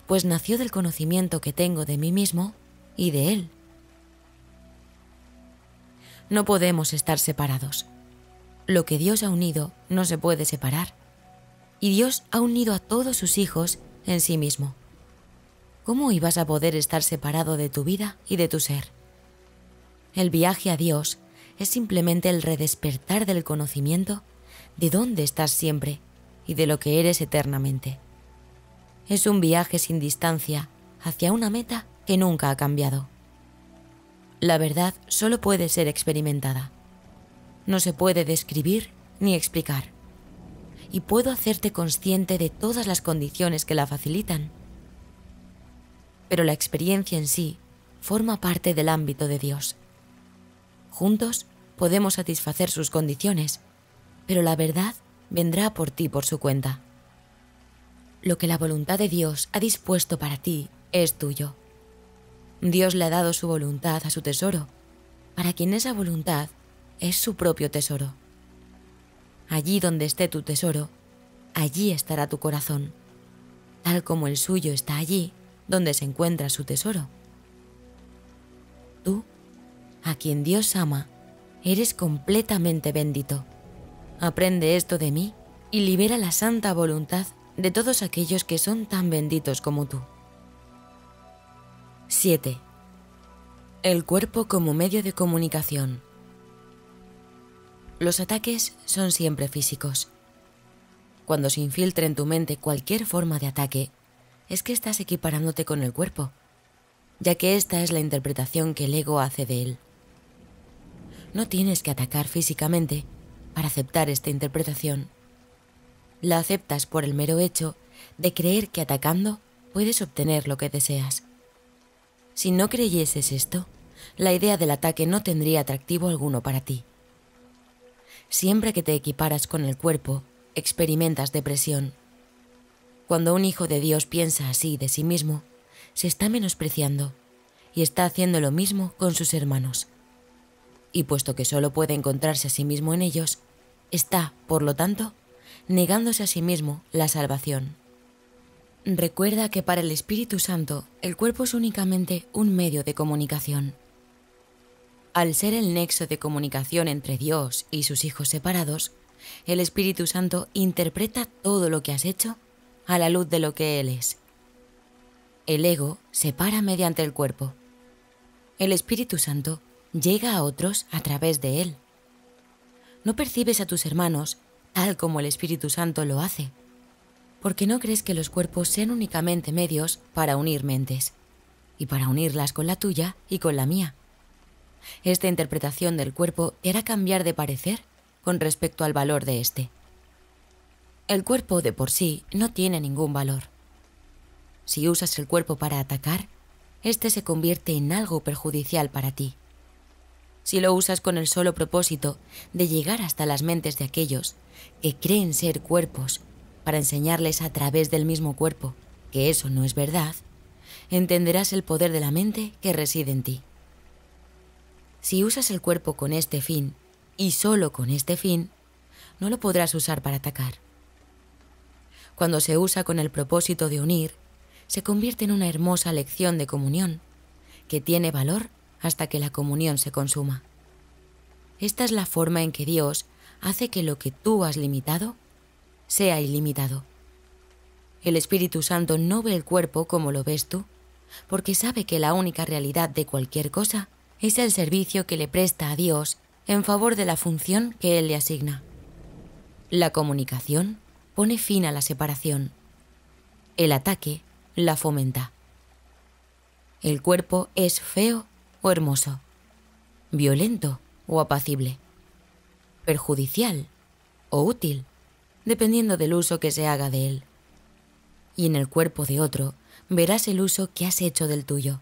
pues nació del conocimiento que tengo de mí mismo y de Él. No podemos estar separados. Lo que Dios ha unido no se puede separar, y Dios ha unido a todos sus hijos en sí mismo. ¿Cómo ibas a poder estar separado de tu vida y de tu ser? El viaje a Dios es simplemente el redespertar del conocimiento de dónde estás siempre y de lo que eres eternamente. Es un viaje sin distancia hacia una meta que nunca ha cambiado. La verdad solo puede ser experimentada. No se puede describir ni explicar. Y puedo hacerte consciente de todas las condiciones que la facilitan. Pero la experiencia en sí forma parte del ámbito de Dios. Juntos podemos satisfacer sus condiciones, pero la verdad vendrá por ti por su cuenta. Lo que la voluntad de Dios ha dispuesto para ti es tuyo. Dios le ha dado su voluntad a su tesoro, para quien esa voluntad es su propio tesoro. Allí donde esté tu tesoro, allí estará tu corazón, tal como el suyo está allí donde se encuentra su tesoro. Tú, a quien Dios ama, eres completamente bendito. Aprende esto de mí y libera la santa voluntad de todos aquellos que son tan benditos como tú. 7. El cuerpo como medio de comunicación. Los ataques son siempre físicos. Cuando se infiltra en tu mente cualquier forma de ataque, es que estás equiparándote con el cuerpo, ya que esta es la interpretación que el ego hace de él. No tienes que atacar físicamente para aceptar esta interpretación. La aceptas por el mero hecho de creer que atacando puedes obtener lo que deseas. Si no creyeses esto, la idea del ataque no tendría atractivo alguno para ti. Siempre que te equiparas con el cuerpo, experimentas depresión. Cuando un hijo de Dios piensa así de sí mismo, se está menospreciando y está haciendo lo mismo con sus hermanos. Y puesto que solo puede encontrarse a sí mismo en ellos, está, por lo tanto, negándose a sí mismo la salvación. Recuerda que para el Espíritu Santo el cuerpo es únicamente un medio de comunicación. Al ser el nexo de comunicación entre Dios y sus hijos separados, el Espíritu Santo interpreta todo lo que has hecho a la luz de lo que Él es. El ego separa mediante el cuerpo. El Espíritu Santo llega a otros a través de él. No percibes a tus hermanos tal como el Espíritu Santo lo hace, porque no crees que los cuerpos sean únicamente medios para unir mentes, y para unirlas con la tuya y con la mía. Esta interpretación del cuerpo te hará cambiar de parecer con respecto al valor de éste. El cuerpo de por sí no tiene ningún valor. Si usas el cuerpo para atacar, éste se convierte en algo perjudicial para ti. Si lo usas con el solo propósito de llegar hasta las mentes de aquellos que creen ser cuerpos para enseñarles a través del mismo cuerpo que eso no es verdad, entenderás el poder de la mente que reside en ti. Si usas el cuerpo con este fin, y solo con este fin, no lo podrás usar para atacar. Cuando se usa con el propósito de unir, se convierte en una hermosa lección de comunión, que tiene valor hasta que la comunión se consuma. Esta es la forma en que Dios hace que lo que tú has limitado sea ilimitado. El Espíritu Santo no ve el cuerpo como lo ves tú, porque sabe que la única realidad de cualquier cosa es el servicio que le presta a Dios en favor de la función que Él le asigna. La comunicación pone fin a la separación. El ataque la fomenta. El cuerpo es feo o hermoso, violento o apacible, perjudicial o útil, dependiendo del uso que se haga de él. Y en el cuerpo de otro verás el uso que has hecho del tuyo.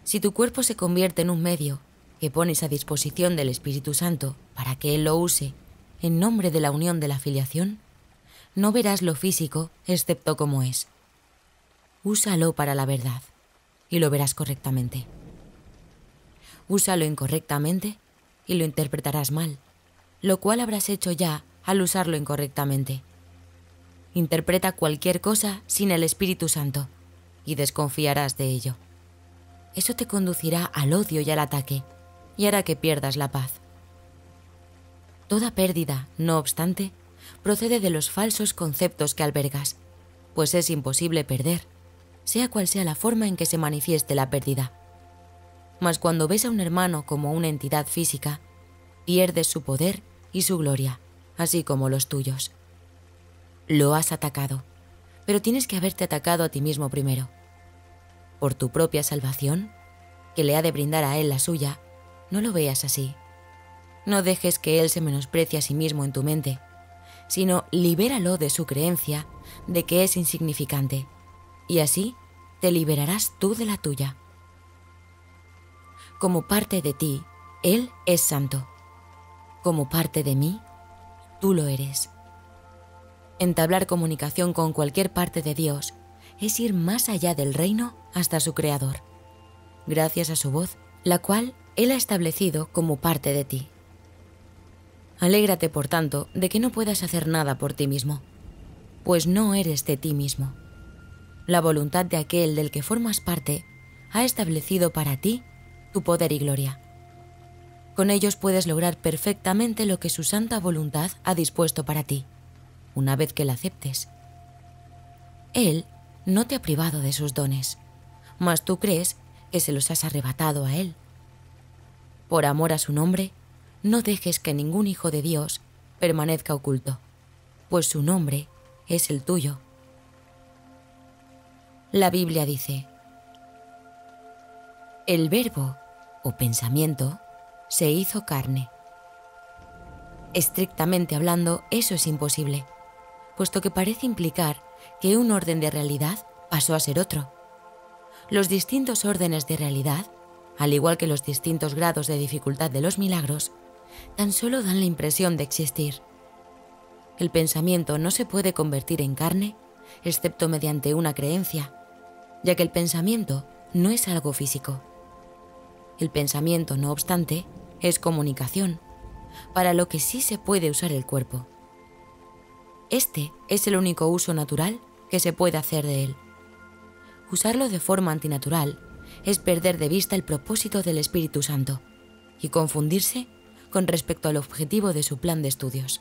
Si tu cuerpo se convierte en un medio que pones a disposición del Espíritu Santo para que Él lo use en nombre de la unión de la filiación, no verás lo físico excepto como es. Úsalo para la verdad y lo verás correctamente. Úsalo incorrectamente y lo interpretarás mal, lo cual habrás hecho ya al usarlo incorrectamente. Interpreta cualquier cosa sin el Espíritu Santo y desconfiarás de ello. Eso te conducirá al odio y al ataque y hará que pierdas la paz. Toda pérdida, no obstante, procede de los falsos conceptos que albergas, pues es imposible perder, sea cual sea la forma en que se manifieste la pérdida. Mas cuando ves a un hermano como una entidad física, pierdes su poder y su gloria, así como los tuyos. Lo has atacado, pero tienes que haberte atacado a ti mismo primero. Por tu propia salvación, que le ha de brindar a él la suya, no lo veas así. No dejes que él se menosprecie a sí mismo en tu mente, sino libéralo de su creencia de que es insignificante, y así te liberarás tú de la tuya. Como parte de ti, Él es santo. Como parte de mí, tú lo eres. Entablar comunicación con cualquier parte de Dios es ir más allá del reino hasta su Creador, gracias a su voz, la cual Él ha establecido como parte de ti. Alégrate, por tanto, de que no puedas hacer nada por ti mismo, pues no eres de ti mismo. La voluntad de aquel del que formas parte ha establecido para ti tu poder y gloria. Con ellos puedes lograr perfectamente lo que su santa voluntad ha dispuesto para ti, una vez que la aceptes. Él no te ha privado de sus dones, mas tú crees que se los has arrebatado a Él. Por amor a su nombre, no dejes que ningún hijo de Dios permanezca oculto, pues su nombre es el tuyo. La Biblia dice: el verbo o pensamiento se hizo carne. Estrictamente hablando, eso es imposible, puesto que parece implicar que un orden de realidad pasó a ser otro. Los distintos órdenes de realidad, al igual que los distintos grados de dificultad de los milagros, tan solo dan la impresión de existir. El pensamiento no se puede convertir en carne, excepto mediante una creencia, ya que el pensamiento no es algo físico. El pensamiento, no obstante, es comunicación, para lo que sí se puede usar el cuerpo. Este es el único uso natural que se puede hacer de él. Usarlo de forma antinatural es perder de vista el propósito del Espíritu Santo y confundirse con respecto al objetivo de su plan de estudios.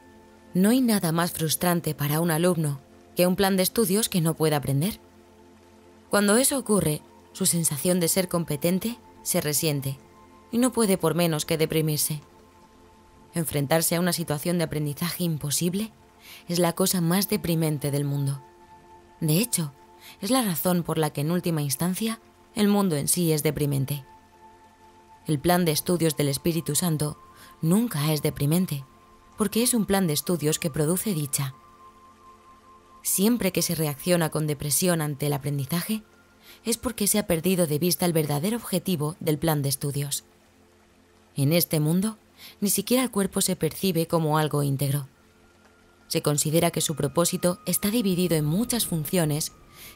No hay nada más frustrante para un alumno que un plan de estudios que no pueda aprender. Cuando eso ocurre, su sensación de ser competente se resiente y no puede por menos que deprimirse. Enfrentarse a una situación de aprendizaje imposible es la cosa más deprimente del mundo. De hecho, es la razón por la que en última instancia el mundo en sí es deprimente. El plan de estudios del Espíritu Santo nunca es deprimente, porque es un plan de estudios que produce dicha. Siempre que se reacciona con depresión ante el aprendizaje, es porque se ha perdido de vista el verdadero objetivo del plan de estudios. En este mundo, ni siquiera el cuerpo se percibe como algo íntegro. Se considera que su propósito está dividido en muchas funciones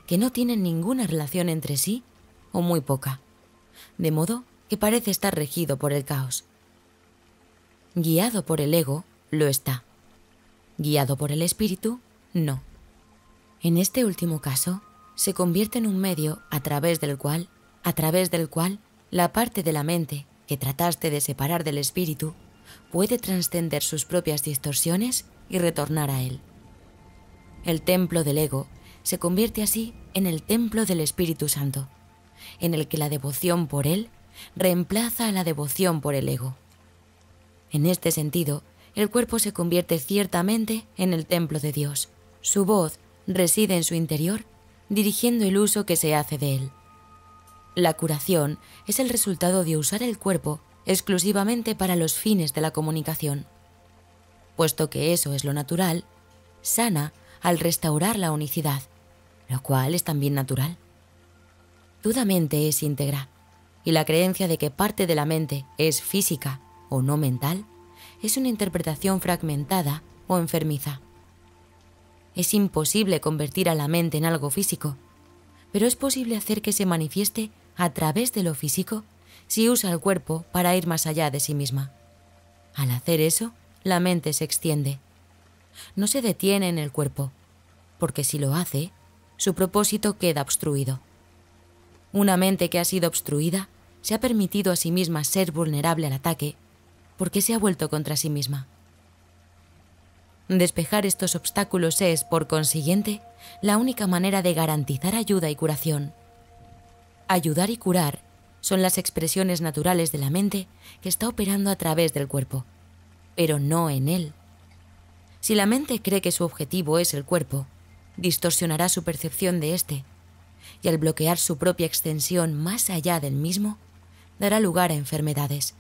que no tienen ninguna relación entre sí o muy poca, de modo que parece estar regido por el caos. Guiado por el ego, lo está. Guiado por el espíritu, no. En este último caso, se convierte en un medio a través del cual la parte de la mente que trataste de separar del espíritu puede trascender sus propias distorsiones y retornar a él. El templo del ego se convierte así en el templo del Espíritu Santo, en el que la devoción por él reemplaza a la devoción por el ego. En este sentido, el cuerpo se convierte ciertamente en el templo de Dios. Su voz reside en su interior, dirigiendo el uso que se hace de él. La curación es el resultado de usar el cuerpo exclusivamente para los fines de la comunicación. Puesto que eso es lo natural, sana al restaurar la unicidad, lo cual es también natural. Toda mente es íntegra, y la creencia de que parte de la mente es física o no mental es una interpretación fragmentada o enfermiza. Es imposible convertir a la mente en algo físico, pero es posible hacer que se manifieste a través de lo físico si usa el cuerpo para ir más allá de sí misma. Al hacer eso, la mente se extiende. No se detiene en el cuerpo, porque si lo hace, su propósito queda obstruido. Una mente que ha sido obstruida se ha permitido a sí misma ser vulnerable al ataque, porque se ha vuelto contra sí misma. Despejar estos obstáculos es, por consiguiente, la única manera de garantizar ayuda y curación. Ayudar y curar son las expresiones naturales de la mente que está operando a través del cuerpo, pero no en él. Si la mente cree que su objetivo es el cuerpo, distorsionará su percepción de éste, y al bloquear su propia extensión más allá del mismo, dará lugar a enfermedades,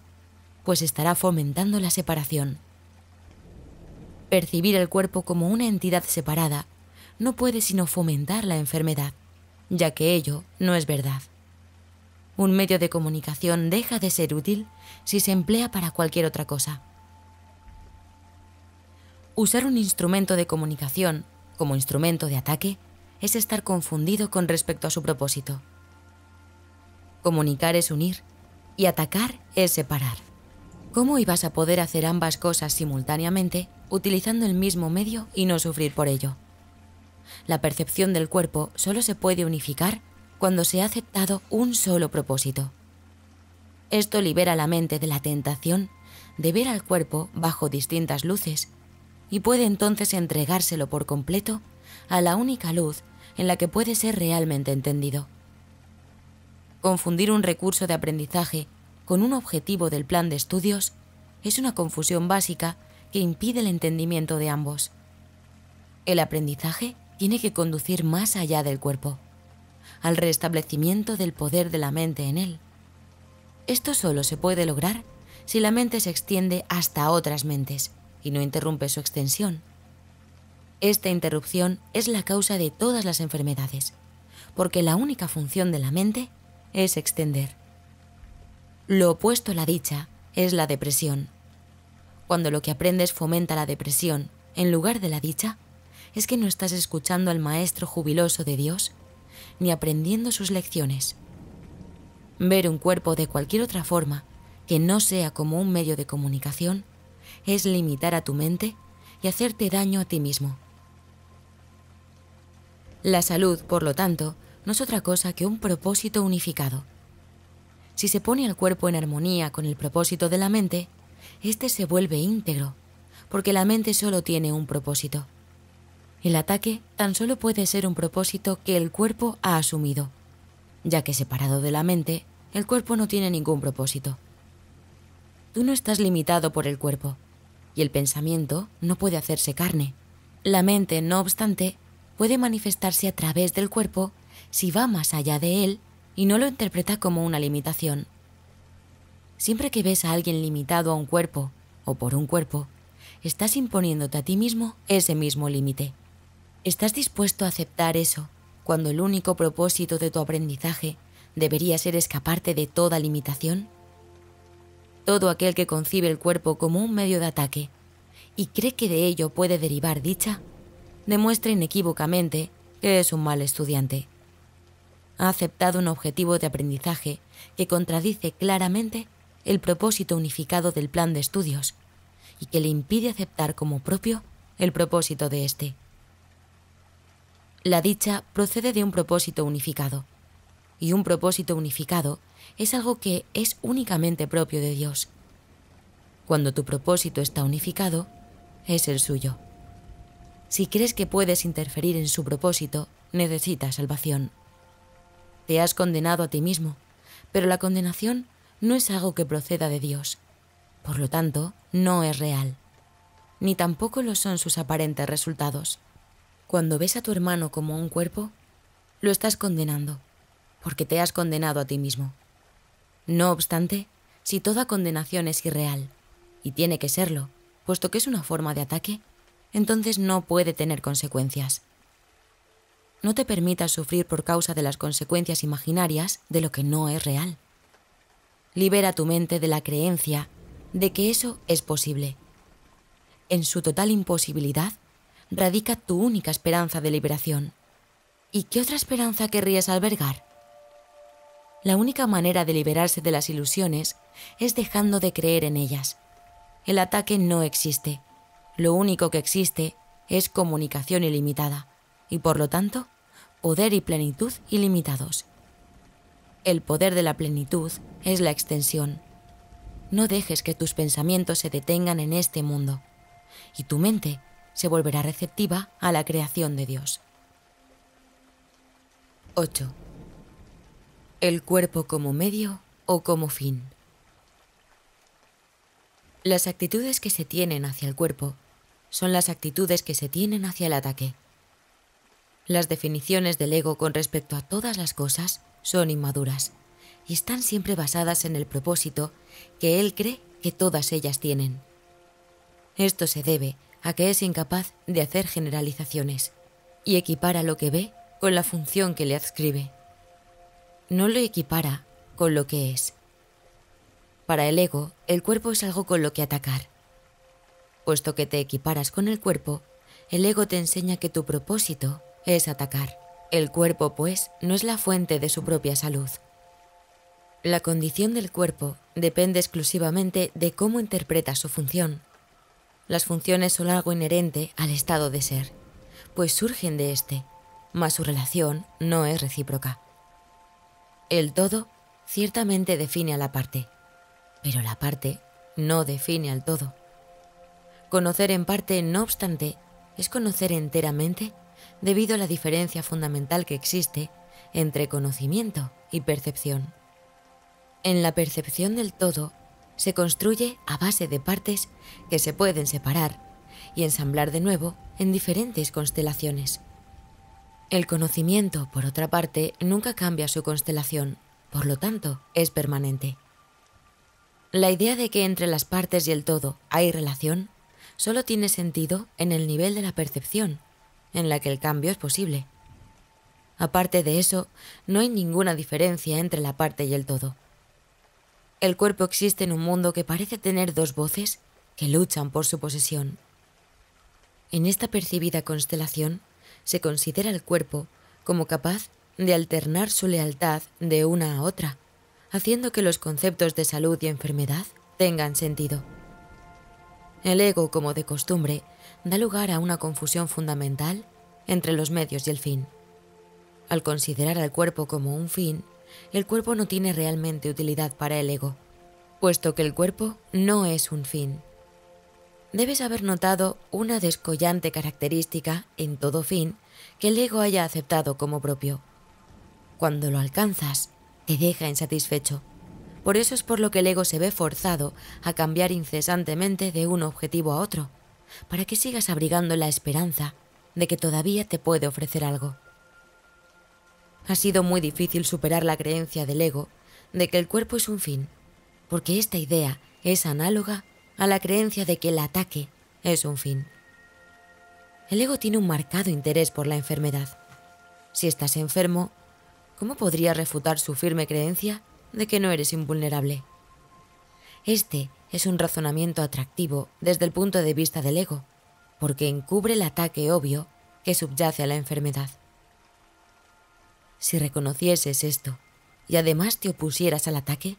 pues estará fomentando la separación. Percibir el cuerpo como una entidad separada no puede sino fomentar la enfermedad, ya que ello no es verdad. Un medio de comunicación deja de ser útil si se emplea para cualquier otra cosa. Usar un instrumento de comunicación como instrumento de ataque es estar confundido con respecto a su propósito. Comunicar es unir y atacar es separar. ¿Cómo ibas a poder hacer ambas cosas simultáneamente utilizando el mismo medio y no sufrir por ello? La percepción del cuerpo solo se puede unificar cuando se ha aceptado un solo propósito. Esto libera la mente de la tentación de ver al cuerpo bajo distintas luces y puede entonces entregárselo por completo a la única luz en la que puede ser realmente entendido. Confundir un recurso de aprendizaje con un objetivo del plan de estudios es una confusión básica que impide el entendimiento de ambos. El aprendizaje tiene que conducir más allá del cuerpo, al restablecimiento del poder de la mente en él. Esto solo se puede lograr si la mente se extiende hasta otras mentes y no interrumpe su extensión. Esta interrupción es la causa de todas las enfermedades, porque la única función de la mente es extender. Lo opuesto a la dicha es la depresión. Cuando lo que aprendes fomenta la depresión en lugar de la dicha, es que no estás escuchando al Maestro jubiloso de Dios ni aprendiendo sus lecciones. Ver un cuerpo de cualquier otra forma que no sea como un medio de comunicación es limitar a tu mente y hacerte daño a ti mismo. La salud, por lo tanto, no es otra cosa que un propósito unificado. Si se pone al cuerpo en armonía con el propósito de la mente, éste se vuelve íntegro, porque la mente solo tiene un propósito. El ataque tan solo puede ser un propósito que el cuerpo ha asumido, ya que separado de la mente, el cuerpo no tiene ningún propósito. Tú no estás limitado por el cuerpo, y el pensamiento no puede hacerse carne. La mente, no obstante, puede manifestarse a través del cuerpo si va más allá de él y no lo interpreta como una limitación. Siempre que ves a alguien limitado a un cuerpo o por un cuerpo, estás imponiéndote a ti mismo ese mismo límite. ¿Estás dispuesto a aceptar eso cuando el único propósito de tu aprendizaje debería ser escaparte de toda limitación? Todo aquel que concibe el cuerpo como un medio de ataque y cree que de ello puede derivar dicha, demuestra inequívocamente que es un mal estudiante. Ha aceptado un objetivo de aprendizaje que contradice claramente el propósito unificado del plan de estudios y que le impide aceptar como propio el propósito de éste. La dicha procede de un propósito unificado, y un propósito unificado es algo que es únicamente propio de Dios. Cuando tu propósito está unificado, es el suyo. Si crees que puedes interferir en su propósito, necesitas salvación. Te has condenado a ti mismo, pero la condenación no es algo que proceda de Dios. Por lo tanto, no es real. Ni tampoco lo son sus aparentes resultados. Cuando ves a tu hermano como un cuerpo, lo estás condenando, porque te has condenado a ti mismo. No obstante, si toda condenación es irreal, y tiene que serlo, puesto que es una forma de ataque, entonces no puede tener consecuencias. No te permitas sufrir por causa de las consecuencias imaginarias de lo que no es real. Libera tu mente de la creencia de que eso es posible. En su total imposibilidad radica tu única esperanza de liberación. ¿Y qué otra esperanza querrías albergar? La única manera de liberarse de las ilusiones es dejando de creer en ellas. El ataque no existe. Lo único que existe es comunicación ilimitada y, por lo tanto, poder y plenitud ilimitados. El poder de la plenitud es la extensión. No dejes que tus pensamientos se detengan en este mundo, y tu mente se volverá receptiva a la creación de Dios. 8. El cuerpo como medio o como fin. Las actitudes que se tienen hacia el cuerpo son las actitudes que se tienen hacia el ataque. Las definiciones del ego con respecto a todas las cosas son inmaduras y están siempre basadas en el propósito que él cree que todas ellas tienen. Esto se debe a que es incapaz de hacer generalizaciones y equipara lo que ve con la función que le adscribe. No lo equipara con lo que es. Para el ego, el cuerpo es algo con lo que atacar. Puesto que te equiparas con el cuerpo, el ego te enseña que tu propósito es atacar. El cuerpo, pues, no es la fuente de su propia salud. La condición del cuerpo depende exclusivamente de cómo interpretas su función. Las funciones son algo inherente al estado de ser, pues surgen de éste, mas su relación no es recíproca. El todo ciertamente define a la parte, pero la parte no define al todo. Conocer en parte, no obstante, es conocer enteramente debido a la diferencia fundamental que existe entre conocimiento y percepción. En la percepción del todo se construye a base de partes que se pueden separar y ensamblar de nuevo en diferentes constelaciones. El conocimiento, por otra parte, nunca cambia su constelación, por lo tanto, es permanente. La idea de que entre las partes y el todo hay relación solo tiene sentido en el nivel de la percepción, en la que el cambio es posible. Aparte de eso, no hay ninguna diferencia entre la parte y el todo. El cuerpo existe en un mundo que parece tener dos voces que luchan por su posesión. En esta percibida constelación se considera el cuerpo como capaz de alternar su lealtad de una a otra, haciendo que los conceptos de salud y enfermedad tengan sentido. El ego, como de costumbre, da lugar a una confusión fundamental entre los medios y el fin. Al considerar al cuerpo como un fin, el cuerpo no tiene realmente utilidad para el ego, puesto que el cuerpo no es un fin. Debes haber notado una descollante característica en todo fin que el ego haya aceptado como propio. Cuando lo alcanzas, te deja insatisfecho. Por eso es por lo que el ego se ve forzado a cambiar incesantemente de un objetivo a otro, para que sigas abrigando la esperanza de que todavía te puede ofrecer algo. Ha sido muy difícil superar la creencia del ego de que el cuerpo es un fin, porque esta idea es análoga a la creencia de que el ataque es un fin. El ego tiene un marcado interés por la enfermedad. Si estás enfermo, ¿cómo podrías refutar su firme creencia de que no eres invulnerable? Este es un razonamiento atractivo desde el punto de vista del ego, porque encubre el ataque obvio que subyace a la enfermedad. Si reconocieses esto y además te opusieras al ataque,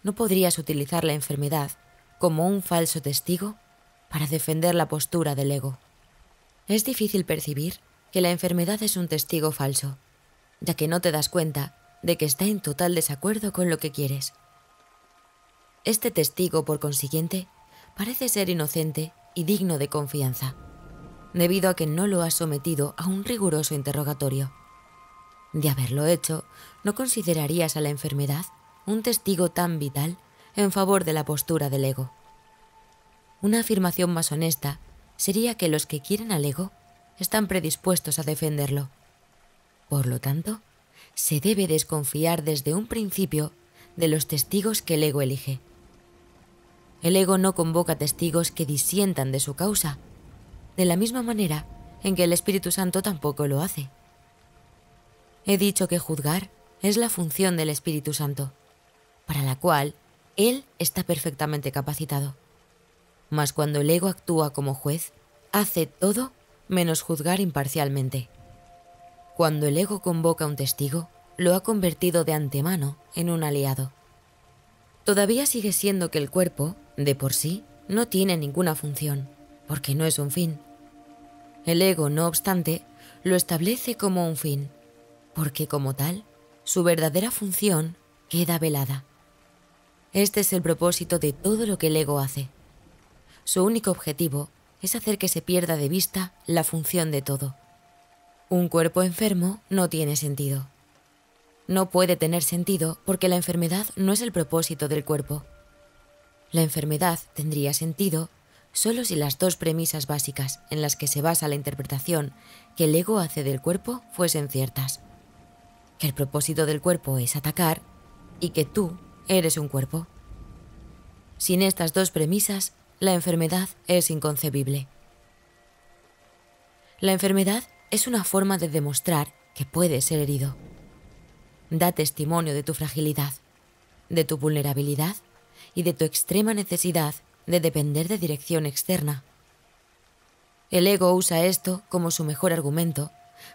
no podrías utilizar la enfermedad como un falso testigo para defender la postura del ego. Es difícil percibir que la enfermedad es un testigo falso, ya que no te das cuenta de que está en total desacuerdo con lo que quieres. Este testigo, por consiguiente, parece ser inocente y digno de confianza, debido a que no lo has sometido a un riguroso interrogatorio. De haberlo hecho, no considerarías a la enfermedad un testigo tan vital en favor de la postura del ego. Una afirmación más honesta sería que los que quieren al ego están predispuestos a defenderlo. Por lo tanto, se debe desconfiar desde un principio de los testigos que el ego elige. El ego no convoca testigos que disientan de su causa, de la misma manera en que el Espíritu Santo tampoco lo hace. He dicho que juzgar es la función del Espíritu Santo, para la cual Él está perfectamente capacitado. Mas cuando el ego actúa como juez, hace todo menos juzgar imparcialmente. Cuando el ego convoca a un testigo, lo ha convertido de antemano en un aliado. Todavía sigue siendo que el cuerpo, de por sí, no tiene ninguna función, porque no es un fin. El ego, no obstante, lo establece como un fin, porque como tal, su verdadera función queda velada. Este es el propósito de todo lo que el ego hace. Su único objetivo es hacer que se pierda de vista la función de todo. Un cuerpo enfermo no tiene sentido. No puede tener sentido porque la enfermedad no es el propósito del cuerpo. La enfermedad tendría sentido solo si las dos premisas básicas en las que se basa la interpretación que el ego hace del cuerpo fuesen ciertas. Que el propósito del cuerpo es atacar y que tú eres un cuerpo. Sin estas dos premisas, la enfermedad es inconcebible. La enfermedad es una forma de demostrar que puedes ser herido. Da testimonio de tu fragilidad, de tu vulnerabilidad y de tu extrema necesidad de depender de dirección externa. El ego usa esto como su mejor argumento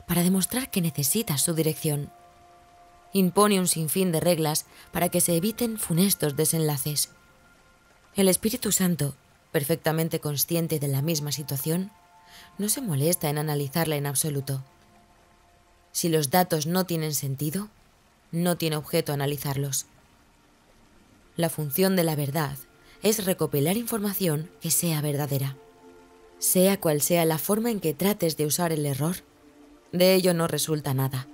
para demostrar que necesitas su dirección. Impone un sinfín de reglas para que se eviten funestos desenlaces. El Espíritu Santo, perfectamente consciente de la misma situación, no se molesta en analizarla en absoluto. Si los datos no tienen sentido, no tiene objeto analizarlos. La función de la verdad es recopilar información que sea verdadera. Sea cual sea la forma en que trates de usar el error, de ello no resulta nada.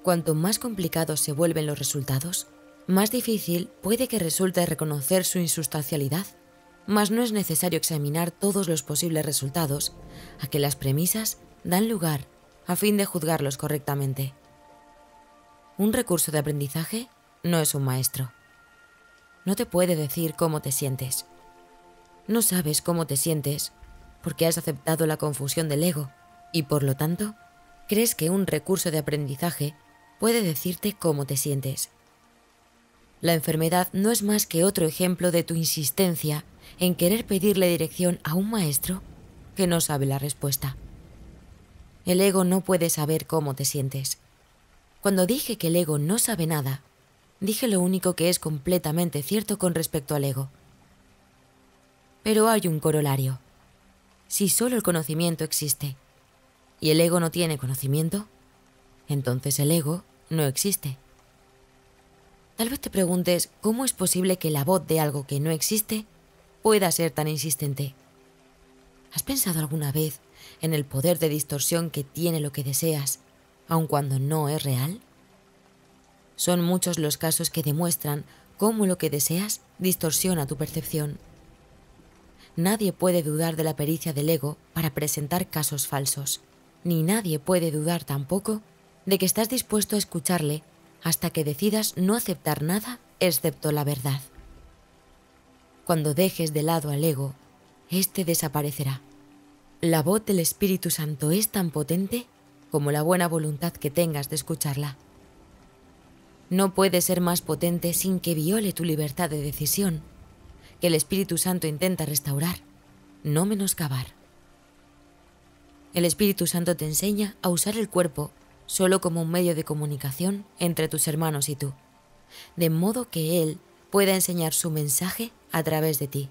Cuanto más complicados se vuelven los resultados, más difícil puede que resulte reconocer su insustancialidad, mas no es necesario examinar todos los posibles resultados a que las premisas dan lugar a fin de juzgarlos correctamente. Un recurso de aprendizaje no es un maestro. No te puede decir cómo te sientes. No sabes cómo te sientes porque has aceptado la confusión del ego y, por lo tanto, crees que un recurso de aprendizaje puede decirte cómo te sientes. La enfermedad no es más que otro ejemplo de tu insistencia en querer pedirle dirección a un maestro que no sabe la respuesta. El ego no puede saber cómo te sientes. Cuando dije que el ego no sabe nada, dije lo único que es completamente cierto con respecto al ego. Pero hay un corolario. Si solo el conocimiento existe y el ego no tiene conocimiento, entonces el ego no existe. Tal vez te preguntes cómo es posible que la voz de algo que no existe pueda ser tan insistente. ¿Has pensado alguna vez en el poder de distorsión que tiene lo que deseas, aun cuando no es real? Son muchos los casos que demuestran cómo lo que deseas distorsiona tu percepción. Nadie puede dudar de la pericia del ego para presentar casos falsos, ni nadie puede dudar tampoco de que estás dispuesto a escucharle hasta que decidas no aceptar nada excepto la verdad. Cuando dejes de lado al ego, éste desaparecerá. La voz del Espíritu Santo es tan potente como la buena voluntad que tengas de escucharla. No puede ser más potente sin que viole tu libertad de decisión, que el Espíritu Santo intenta restaurar, no menoscabar. El Espíritu Santo te enseña a usar el cuerpo solo como un medio de comunicación entre tus hermanos y tú, de modo que Él pueda enseñar su mensaje a través de ti.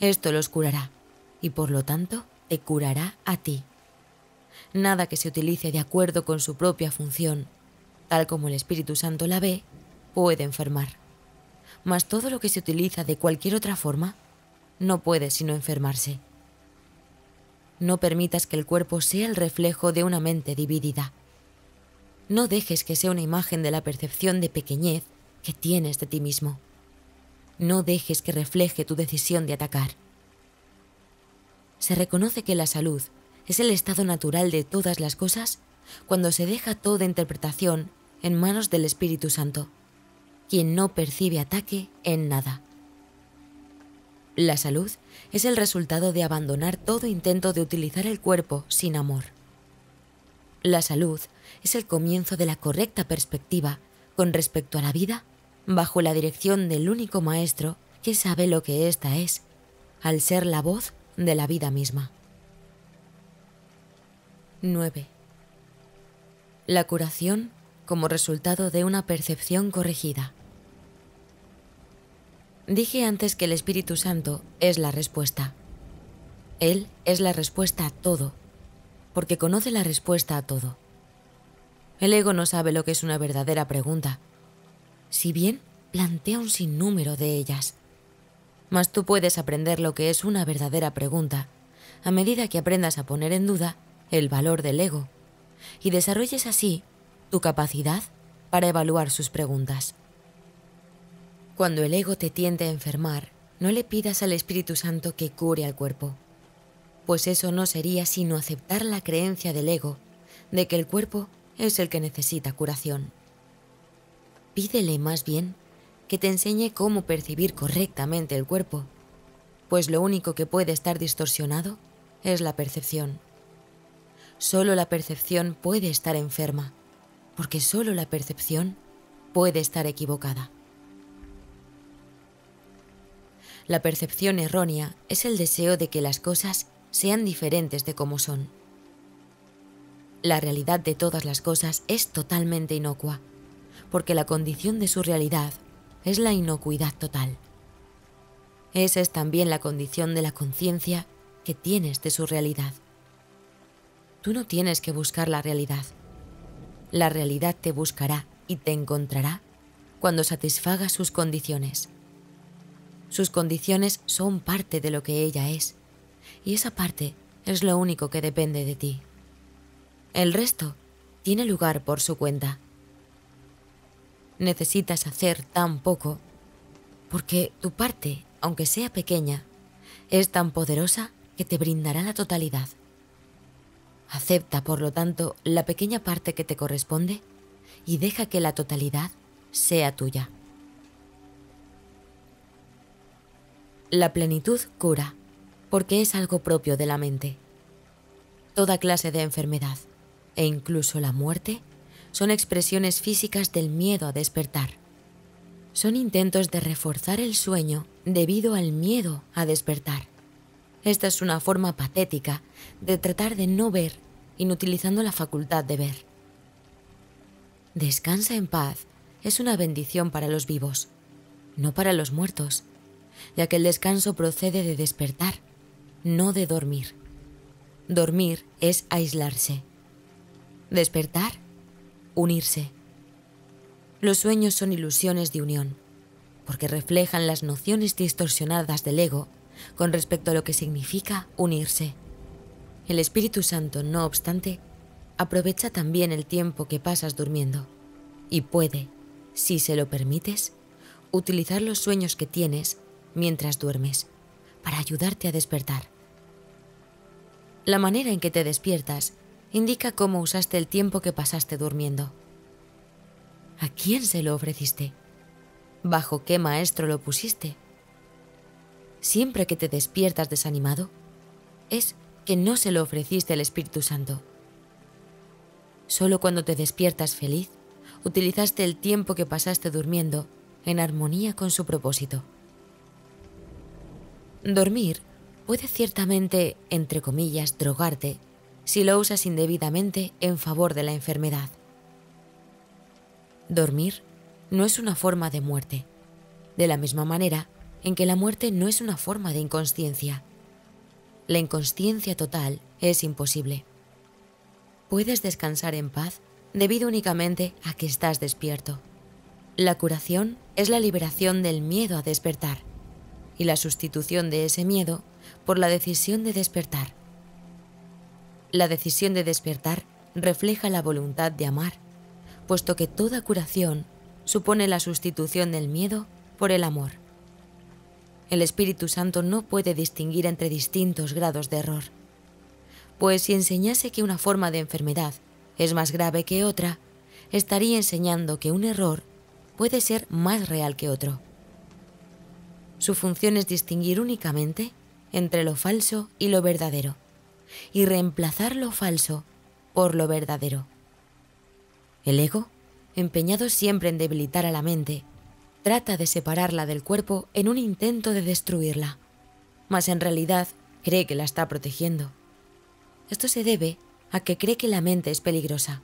Esto los curará y, por lo tanto, te curará a ti. Nada que se utilice de acuerdo con su propia función, tal como el Espíritu Santo la ve, puede enfermar. Mas todo lo que se utiliza de cualquier otra forma no puede sino enfermarse. No permitas que el cuerpo sea el reflejo de una mente dividida. No dejes que sea una imagen de la percepción de pequeñez que tienes de ti mismo. No dejes que refleje tu decisión de atacar. Se reconoce que la salud es el estado natural de todas las cosas cuando se deja toda interpretación en manos del Espíritu Santo, quien no percibe ataque en nada. La salud es el resultado de abandonar todo intento de utilizar el cuerpo sin amor. La salud es el comienzo de la correcta perspectiva con respecto a la vida bajo la dirección del único maestro que sabe lo que ésta es, al ser la voz de la vida misma. 9. La curación como resultado de una percepción corregida. Dije antes que el Espíritu Santo es la respuesta. Él es la respuesta a todo, porque conoce la respuesta a todo. El ego no sabe lo que es una verdadera pregunta, si bien plantea un sinnúmero de ellas. Mas tú puedes aprender lo que es una verdadera pregunta a medida que aprendas a poner en duda el valor del ego y desarrolles así tu capacidad para evaluar sus preguntas. Cuando el ego te tiende a enfermar, no le pidas al Espíritu Santo que cure al cuerpo, pues eso no sería sino aceptar la creencia del ego de que el cuerpo es el que necesita curación. Pídele más bien que te enseñe cómo percibir correctamente el cuerpo, pues lo único que puede estar distorsionado es la percepción. Solo la percepción puede estar enferma, porque solo la percepción puede estar equivocada. La percepción errónea es el deseo de que las cosas sean diferentes de como son. La realidad de todas las cosas es totalmente inocua, porque la condición de su realidad es la inocuidad total. Esa es también la condición de la conciencia que tienes de su realidad. Tú no tienes que buscar la realidad. La realidad te buscará y te encontrará cuando satisfaga sus condiciones. Sus condiciones son parte de lo que ella es, y esa parte es lo único que depende de ti. El resto tiene lugar por su cuenta. Necesitas hacer tan poco, porque tu parte, aunque sea pequeña, es tan poderosa que te brindará la totalidad. Acepta, por lo tanto, la pequeña parte que te corresponde y deja que la totalidad sea tuya. La plenitud cura, porque es algo propio de la mente. Toda clase de enfermedad, e incluso la muerte, son expresiones físicas del miedo a despertar. Son intentos de reforzar el sueño debido al miedo a despertar. Esta es una forma patética de tratar de no ver, inutilizando la facultad de ver. Descansa en paz es una bendición para los vivos, no para los muertos, ya que el descanso procede de despertar, no de dormir. Dormir es aislarse. Despertar, unirse. Los sueños son ilusiones de unión, porque reflejan las nociones distorsionadas del ego con respecto a lo que significa unirse. El Espíritu Santo, no obstante, aprovecha también el tiempo que pasas durmiendo y puede, si se lo permites, utilizar los sueños que tienes mientras duermes para ayudarte a despertar. La manera en que te despiertas indica cómo usaste el tiempo que pasaste durmiendo. ¿A quién se lo ofreciste? ¿Bajo qué maestro lo pusiste? Siempre que te despiertas desanimado, es que no se lo ofreciste al Espíritu Santo. Solo cuando te despiertas feliz, utilizaste el tiempo que pasaste durmiendo en armonía con su propósito. Dormir puede ciertamente, entre comillas, drogarte si lo usas indebidamente en favor de la enfermedad. Dormir no es una forma de muerte, de la misma manera en que la muerte no es una forma de inconsciencia. La inconsciencia total es imposible. Puedes descansar en paz debido únicamente a que estás despierto. La curación es la liberación del miedo a despertar y la sustitución de ese miedo por la decisión de despertar. La decisión de despertar refleja la voluntad de amar, puesto que toda curación supone la sustitución del miedo por el amor. El Espíritu Santo no puede distinguir entre distintos grados de error, pues si enseñase que una forma de enfermedad es más grave que otra, estaría enseñando que un error puede ser más real que otro. Su función es distinguir únicamente entre lo falso y lo verdadero, y reemplazar lo falso por lo verdadero. El ego, empeñado siempre en debilitar a la mente, trata de separarla del cuerpo en un intento de destruirla, mas en realidad cree que la está protegiendo. Esto se debe a que cree que la mente es peligrosa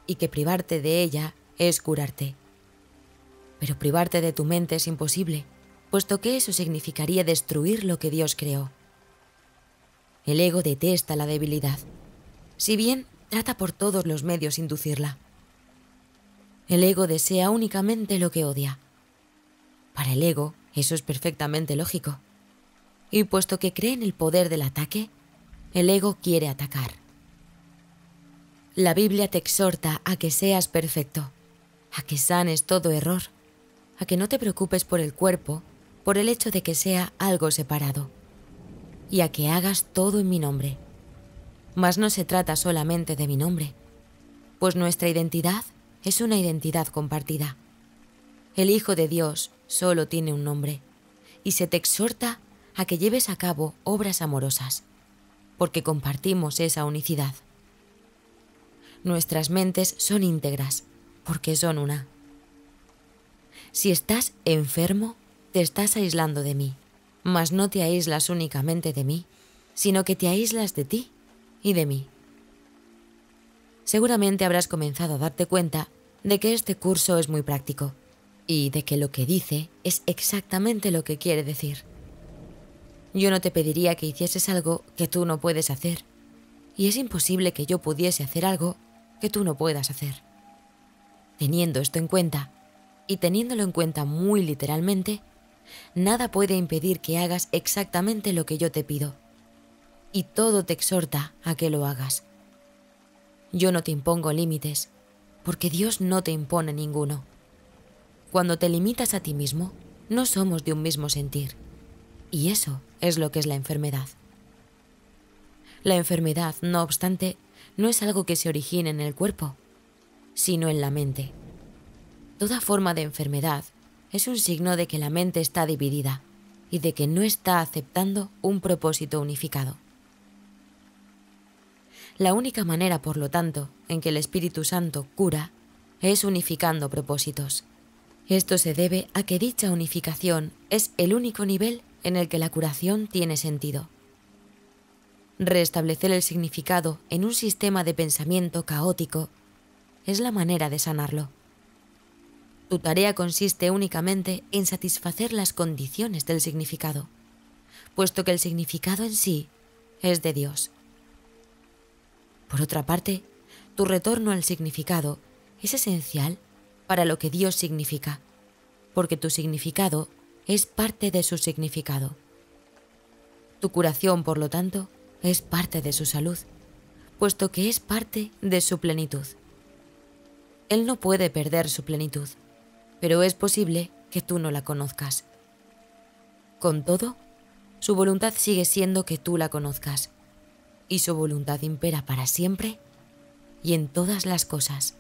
y que privarte de ella es curarte. Pero privarte de tu mente es imposible, puesto que eso significaría destruir lo que Dios creó. El ego detesta la debilidad, si bien trata por todos los medios inducirla. El ego desea únicamente lo que odia. Para el ego, eso es perfectamente lógico. Y puesto que cree en el poder del ataque, el ego quiere atacar. La Biblia te exhorta a que seas perfecto, a que sanes todo error, a que no te preocupes por el cuerpo, por el hecho de que sea algo separado, y a que hagas todo en mi nombre. Mas no se trata solamente de mi nombre, pues nuestra identidad es una identidad compartida. El Hijo de Dios solo tiene un nombre, y se te exhorta a que lleves a cabo obras amorosas, porque compartimos esa unicidad. Nuestras mentes son íntegras, porque son una. Si estás enfermo, te estás aislando de mí, Mas no te aíslas únicamente de mí, sino que te aíslas de ti y de mí. Seguramente habrás comenzado a darte cuenta de que este curso es muy práctico y de que lo que dice es exactamente lo que quiere decir. Yo no te pediría que hicieses algo que tú no puedes hacer, y es imposible que yo pudiese hacer algo que tú no puedas hacer. Teniendo esto en cuenta, y teniéndolo en cuenta muy literalmente, nada puede impedir que hagas exactamente lo que yo te pido, y todo te exhorta a que lo hagas. Yo no te impongo límites, porque Dios no te impone ninguno. Cuando te limitas a ti mismo, no somos de un mismo sentir, y eso es lo que es la enfermedad. La enfermedad, no obstante, no es algo que se origine en el cuerpo, sino en la mente. Toda forma de enfermedad es un signo de que la mente está dividida y de que no está aceptando un propósito unificado. La única manera, por lo tanto, en que el Espíritu Santo cura es unificando propósitos. Esto se debe a que dicha unificación es el único nivel en el que la curación tiene sentido. Restablecer el significado en un sistema de pensamiento caótico es la manera de sanarlo. Tu tarea consiste únicamente en satisfacer las condiciones del significado, puesto que el significado en sí es de Dios. Por otra parte, tu retorno al significado es esencial para lo que Dios significa, porque tu significado es parte de su significado. Tu curación, por lo tanto, es parte de su salud, puesto que es parte de su plenitud. Él no puede perder su plenitud, pero es posible que tú no la conozcas. Con todo, su voluntad sigue siendo que tú la conozcas, y su voluntad impera para siempre y en todas las cosas.